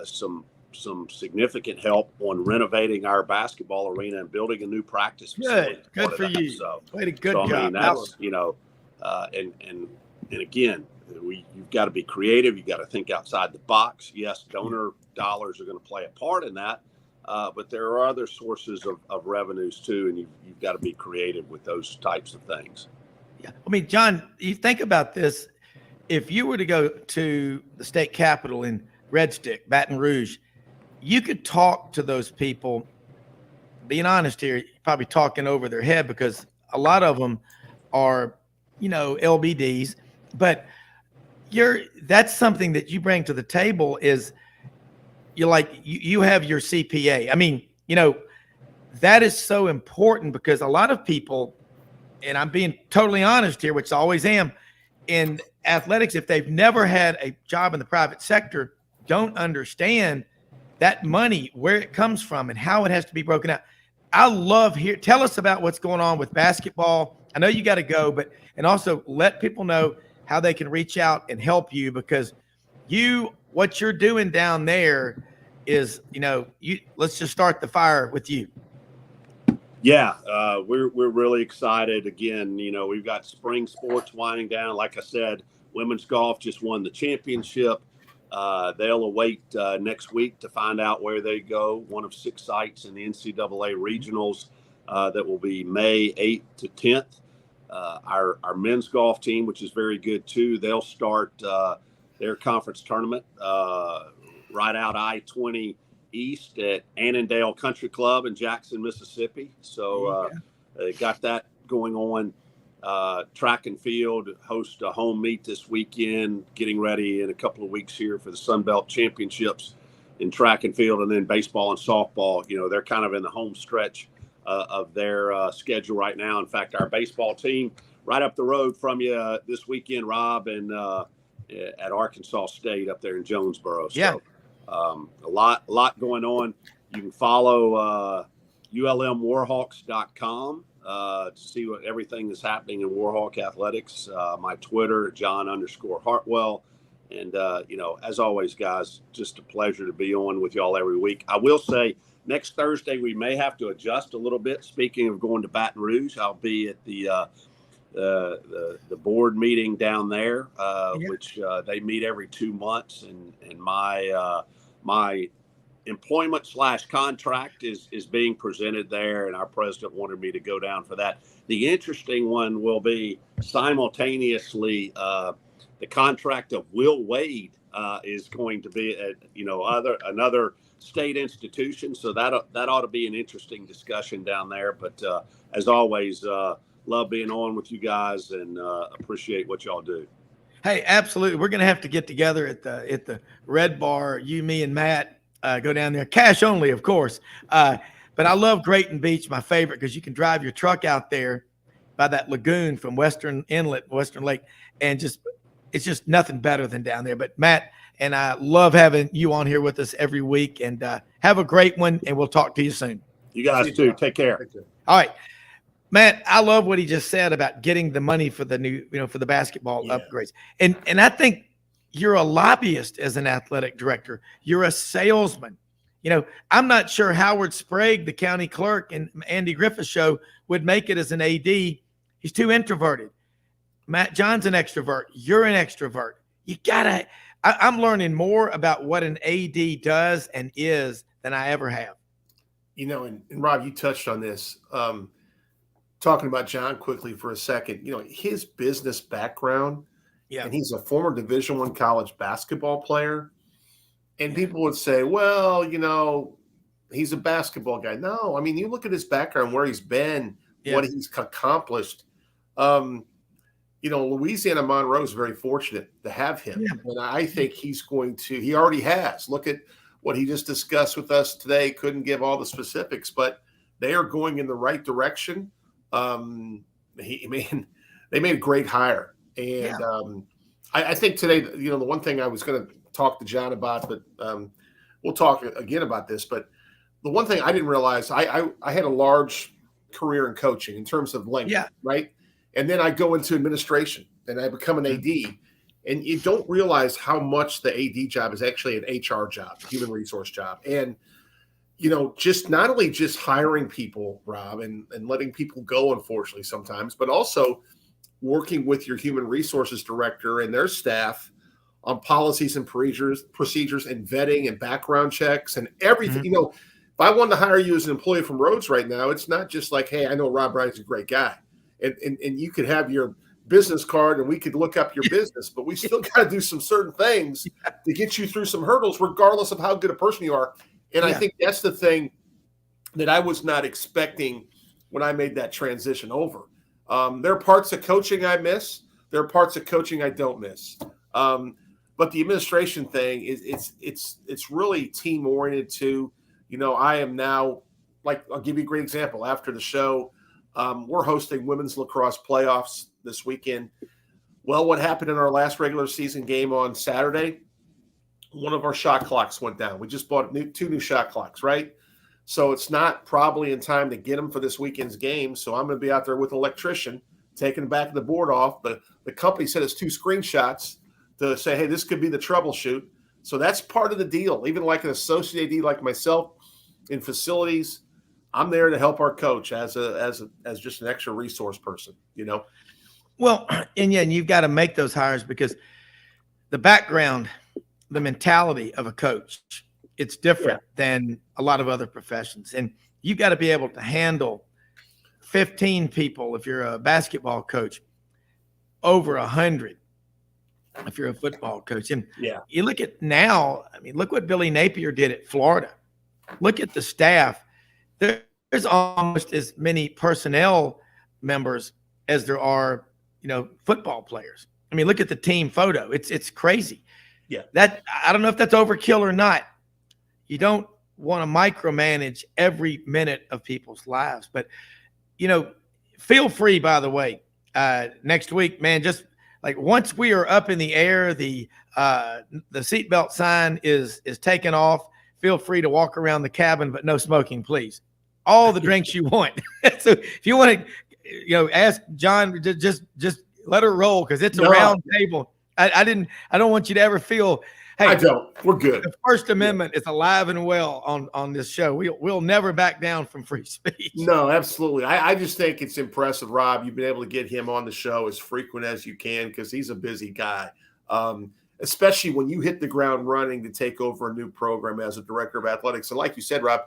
some significant help on renovating our basketball arena and building a new practice facility. Good for you. So, a good job. I mean, that's, you know, and again, you've got to be creative. You got to think outside the box. Yes, donor dollars are going to play a part in that, but there are other sources of revenues too, and you've got to be creative with those types of things. Yeah, I mean, John, you think about this. If you were to go to the state capitol in Red Stick, Baton Rouge, you could talk to those people. Being honest here, you're probably talking over their head because a lot of them are, you know, LBDs. But that's something that you bring to the table is you have your CPA. I mean, you know, that is so important because a lot of people, and I'm being totally honest here, which I always am, in athletics, if they've never had a job in the private sector, don't understand that money, where it comes from and how it has to be broken out. I love tell us about what's going on with basketball. I know you got to go, and also let people know how they can reach out and help you, because what you're doing down there is, you know, let's just start the fire with you. Yeah, we're really excited. Again, you know, we've got spring sports winding down. Like I said, women's golf just won the championship. They'll await next week to find out where they go. One of 6 sites in the NCAA regionals that will be May 8th to 10th. Our men's golf team, which is very good too, they'll start their conference tournament right out I-20 East at Annandale Country Club in Jackson, Mississippi. So got that going on. Track and field, host a home meet this weekend, getting ready in a couple of weeks here for the Sun Belt Championships in track and field, and then baseball and softball. They're kind of in the home stretch of their schedule right now. In fact, our baseball team right up the road from you this weekend, Rob, and at Arkansas State up there in Jonesboro. So a lot going on. You can follow ulmwarhawks.com to see what everything is happening in Warhawk athletics. My Twitter, John_Hartwell. And, as always, guys, just a pleasure to be on with y'all every week. I will say next Thursday, we may have to adjust a little bit. Speaking of going to Baton Rouge, I'll be at the board meeting down there, which they meet every 2 months. And my employment/contract is being presented there, and our president wanted me to go down for that. The interesting one will be simultaneously the contract of Will Wade is going to be at another state institution, so that ought to be an interesting discussion down there. But as always, love being on with you guys and appreciate what y'all do. Hey, absolutely. We're going to have to get together at the Red Bar. You, me, and Matt go down there. Cash only, of course. But I love Grayton Beach, my favorite, because you can drive your truck out there by that lagoon from Western Inlet, Western Lake, and it's just nothing better than down there. But Matt and I love having you on here with us every week, and have a great one, and we'll talk to you soon. You guys too. Take care. All right. Matt, I love what he just said about getting the money for the new, for the basketball upgrades. And I think you're a lobbyist as an athletic director. You're a salesman. I'm not sure Howard Sprague, the county clerk, and Andy Griffith's show would make it as an AD. He's too introverted. Matt John's an extrovert. You're an extrovert. I'm learning more about what an AD does and is than I ever have. And Rob, you touched on this. Talking about John quickly for a second, his business background, and he's a former Division I college basketball player. And people would say, well, he's a basketball guy. No, I mean, you look at his background, where he's been, what he's accomplished. Louisiana Monroe is very fortunate to have him. Yeah. And I think he already has. Look at what he just discussed with us today. Couldn't give all the specifics, but they are going in the right direction. They made a great hire. And I think today, the one thing I was going to talk to John about, but we'll talk again about this. But the one thing I didn't realize, I had a large career in coaching in terms of length, right? And then I go into administration and I become an AD, and you don't realize how much the AD job is actually an HR job, human resource job. And, just not only just hiring people, Rob, and letting people go, unfortunately, sometimes, but also working with your human resources director and their staff on policies and procedures and vetting and background checks and everything. If I wanted to hire you as an employee from Rhodes right now, it's not just like, hey, I know Rob Bryan's a great guy. And you could have your business card and we could look up your business, but we still got to do some certain things to get you through some hurdles, regardless of how good a person you are. And I think that's the thing that I was not expecting when I made that transition over. There are parts of coaching I miss. There are parts of coaching I don't miss. But the administration thing it's really team oriented too. I am now, I'll give you a great example. After the show, we're hosting women's lacrosse playoffs this weekend. Well, what happened in our last regular season game on Saturday? One of our shot clocks went down. We just bought two new shot clocks, right? So it's not probably in time to get them for this weekend's game. So I'm going to be out there with an electrician taking the back of the board off. But the company sent us 2 screenshots to say, hey, this could be the troubleshoot. So that's part of the deal. Even like an associate AD like myself in facilities, I'm there to help our coach as just an extra resource person, Well, and you've got to make those hires because the background, the mentality of a coach, it's different than a lot of other professions. And you've got to be able to handle 15 people if you're a basketball coach, over 100 if you're a football coach. And Yeah. you look at now, I mean, look what Billy Napier did at Florida. Look at the staff. There's almost as many personnel members as there are, football players. I mean, look at the team photo. It's crazy. Yeah. That, I don't know if that's overkill or not. You don't want to micromanage every minute of people's lives, but feel free, by the way, next week, man, just like once we are up in the air, the seatbelt sign is taken off. Feel free to walk around the cabin, but no smoking, please. All the drinks you want. So if you want to, ask John, just let her roll, because it's a round table. I don't want you to ever feel, hey, I don't. We're good. The First Amendment is alive and well on this show. We'll never back down from free speech. No, absolutely. I just think it's impressive, Rob. You've been able to get him on the show as frequent as you can, because he's a busy guy. Especially when you hit the ground running to take over a new program as a director of athletics. And like you said, Rob,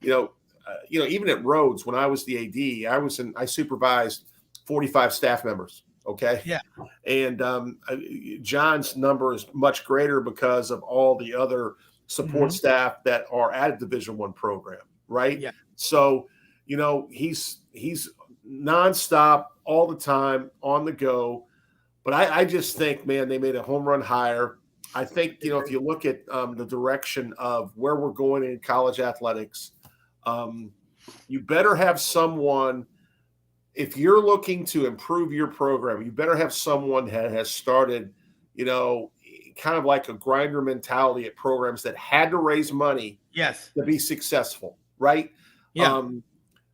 even at Rhodes, when I was the AD, I supervised 45 staff members. Okay. Yeah. And John's number is much greater because of all the other support staff that are at a Division I program. Right. Yeah. So, he's nonstop all the time on the go. But I just think, man, they made a home run hire. I think, if you look at the direction of where we're going in college athletics, you better have someone. If you're looking to improve your program, you better have someone that has started, kind of like a grinder mentality at programs that had to raise money to be successful, right? Yeah.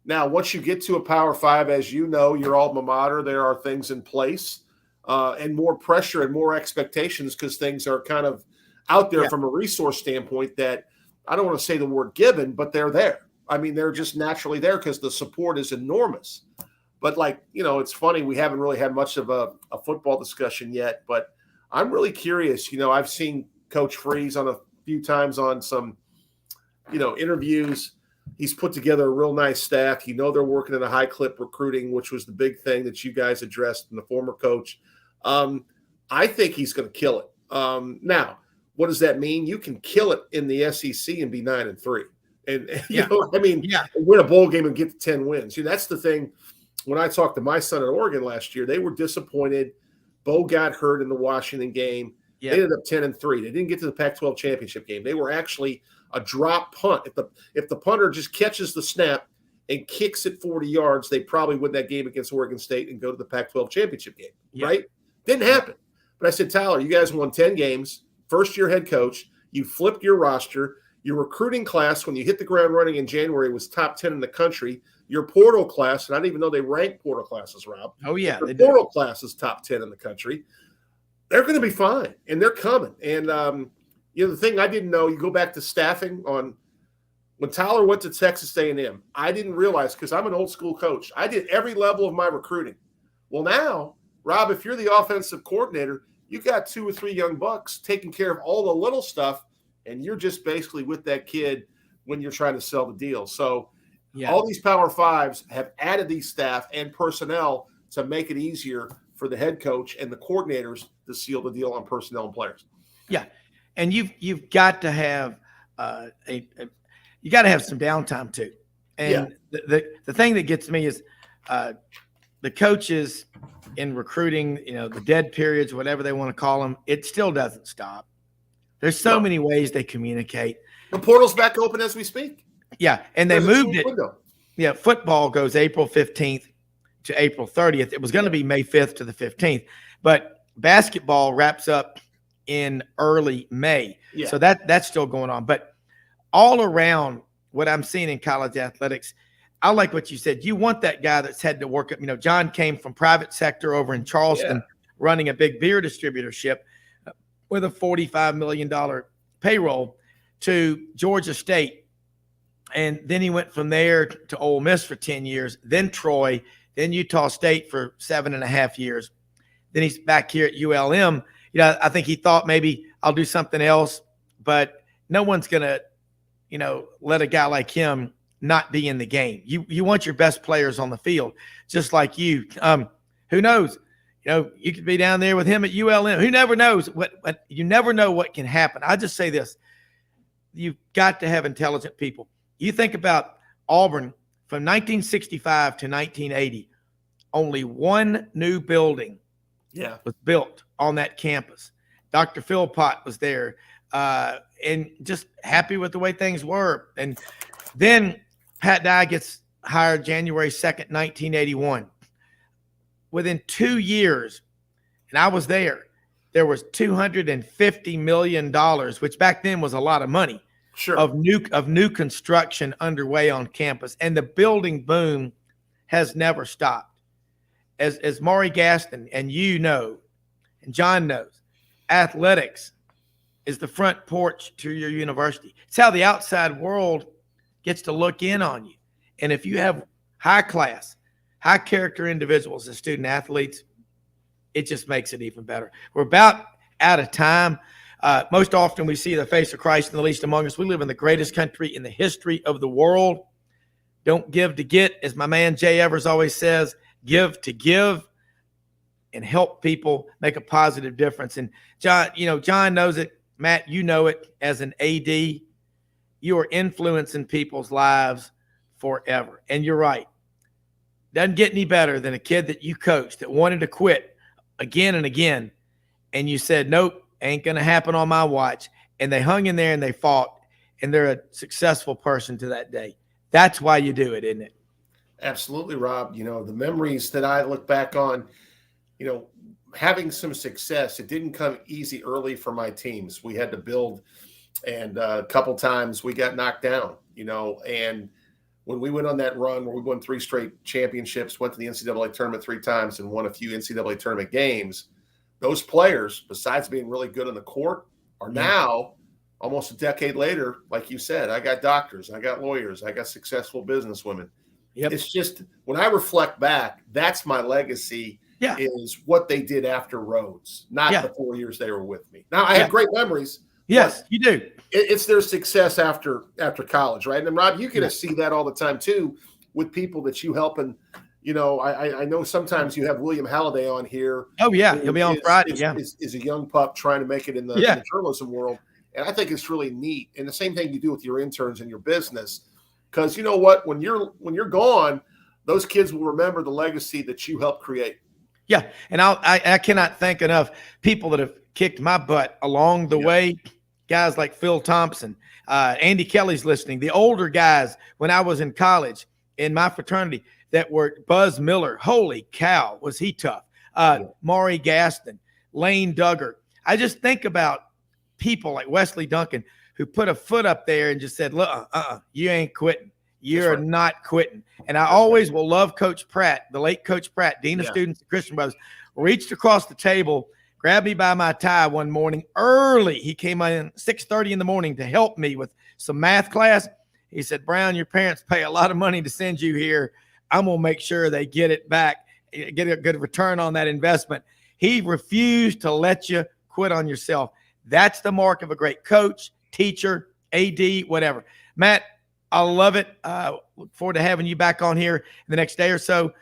Now, once you get to a Power Five, as you know, your alma mater, there are things in place and more pressure and more expectations, because things are kind of out there from a resource standpoint that I don't want to say the word given, but they're there. I mean, they're just naturally there because the support is enormous. But it's funny, we haven't really had much of a football discussion yet, but I'm really curious. I've seen Coach Freeze on a few times on some, interviews. He's put together a real nice staff. They're working in a high clip recruiting, which was the big thing that you guys addressed in the former coach. I think he's going to kill it. Now, what does that mean? You can kill it in the SEC and be 9-3. And, win a bowl game and get to 10 wins. That's the thing. When I talked to my son at Oregon last year, they were disappointed. Bo got hurt in the Washington game. Yeah. They ended up 10-3. They didn't get to the Pac-12 championship game. They were actually a drop punt. If the punter just catches the snap and kicks it 40 yards, they probably win that game against Oregon State and go to the Pac-12 championship game, right? Didn't happen. But I said, Tyler, you guys won 10 games, first-year head coach. You flipped your roster. Your recruiting class, when you hit the ground running in January, was top 10 in the country. Your portal class, and I didn't even know they ranked portal classes, Rob. Oh, yeah. The portal class is top 10 in the country. They're going to be fine, and they're coming. And, the thing I didn't know, you go back to staffing on when Tyler went to Texas A&M, I didn't realize, because I'm an old school coach, I did every level of my recruiting. Well, now, Rob, if you're the offensive coordinator, you got 2 or 3 young bucks taking care of all the little stuff, and you're just basically with that kid when you're trying to sell the deal. So all these Power Fives have added these staff and personnel to make it easier for the head coach and the coordinators to seal the deal on personnel and players. Yeah, and you've got to have you got to have some downtime too. And the thing that gets me is the coaches in recruiting, the dead periods, whatever they want to call them, it still doesn't stop. There's so many ways they communicate. The portal's back open as we speak. Yeah, and they moved it. Yeah, football goes April 15th to April 30th. It was going to be May 5th to the 15th, but basketball wraps up in early May. Yeah. So that's still going on. But all around what I'm seeing in college athletics, I like what you said. You want that guy that's had to work up. John came from private sector over in Charleston, running a big beer distributorship with a $45 million payroll to Georgia State. And then he went from there to Ole Miss for 10 years, then Troy, then Utah State for 7.5 years. Then he's back here at ULM. I think he thought maybe I'll do something else, but no one's going to, let a guy like him not be in the game. You want your best players on the field, just like you. Who knows? You could be down there with him at ULM. Who never knows what you never know what can happen. I just say this. You've got to have intelligent people. You think about Auburn from 1965 to 1980, only one new building was built on that campus. Dr. Philpott was there and just happy with the way things were. And then Pat Dye gets hired January 2nd, 1981. Within 2 years, and I was there was $250 million, which back then was a lot of money, of new construction underway on campus. And the building boom has never stopped. As Maury Gaston and and John knows, athletics is the front porch to your university. It's how the outside world gets to look in on you. And if you have high character individuals as student athletes, it just makes it even better. We're about out of time. Most often we see the face of Christ in the least among us. We live in the greatest country in the history of the world. Don't give to get, as my man Jay Evers always says, give to give and help people make a positive difference. And John knows it. Matt, you know it as an AD. You are influencing people's lives forever. And you're right. Doesn't get any better than a kid that you coached that wanted to quit again and again. And you said, nope, ain't going to happen on my watch. And they hung in there and they fought. And they're a successful person to that day. That's why you do it, isn't it? Absolutely, Rob. The memories that I look back on, having some success, it didn't come easy early for my teams. We had to build, and a couple times we got knocked down, and when we went on that run where we won 3 straight championships, went to the NCAA tournament 3 times and won a few NCAA tournament games, those players, besides being really good on the court, are now almost a decade later, like you said, I got doctors, I got lawyers, I got successful businesswomen. Yep. It's just, when I reflect back, that's my legacy, is what they did after Rhodes, not the 4 years they were with me. Now, I have great memories. Yes, you do. It's their success after college, right? And Rob, you can see that all the time too with people that you help. And I know sometimes you have William Halliday on here. Oh yeah, he'll be on Friday. Is a young pup trying to make it in the journalism world, and I think it's really neat. And the same thing you do with your interns and your business, because you know what, when you're gone, those kids will remember the legacy that you helped create. Yeah, and I cannot thank enough people that have kicked my butt along the way. Guys like Phil Thompson, Andy Kelly's listening. The older guys when I was in college in my fraternity that were Buzz Miller. Holy cow, was he tough. Maury Gaston, Lane Duggar. I just think about people like Wesley Duncan who put a foot up there and just said, look, you ain't quitting. You're not quitting. And I always will love Coach Pratt, the late Coach Pratt, Dean of Students at Christian Brothers, reached across the table, grabbed me by my tie one morning early. He came in 6:30 in the morning to help me with some math class. He said, Browne, your parents pay a lot of money to send you here. I'm going to make sure they get it back, get a good return on that investment. He refused to let you quit on yourself. That's the mark of a great coach, teacher, AD, whatever. Matt, I love it. Look forward to having you back on here in the next day or so.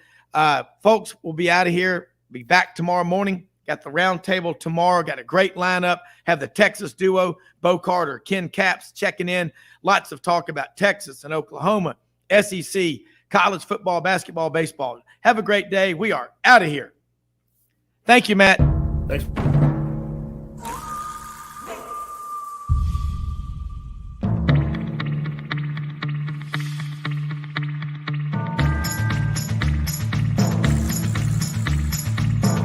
Folks, we'll be out of here. Be back tomorrow morning. Got the round table tomorrow. Got a great lineup. Have the Texas duo, Bo Carter, Ken Capps checking in. Lots of talk about Texas and Oklahoma, SEC, college football, basketball, baseball. Have a great day. We are out of here. Thank you, Matt. Thanks.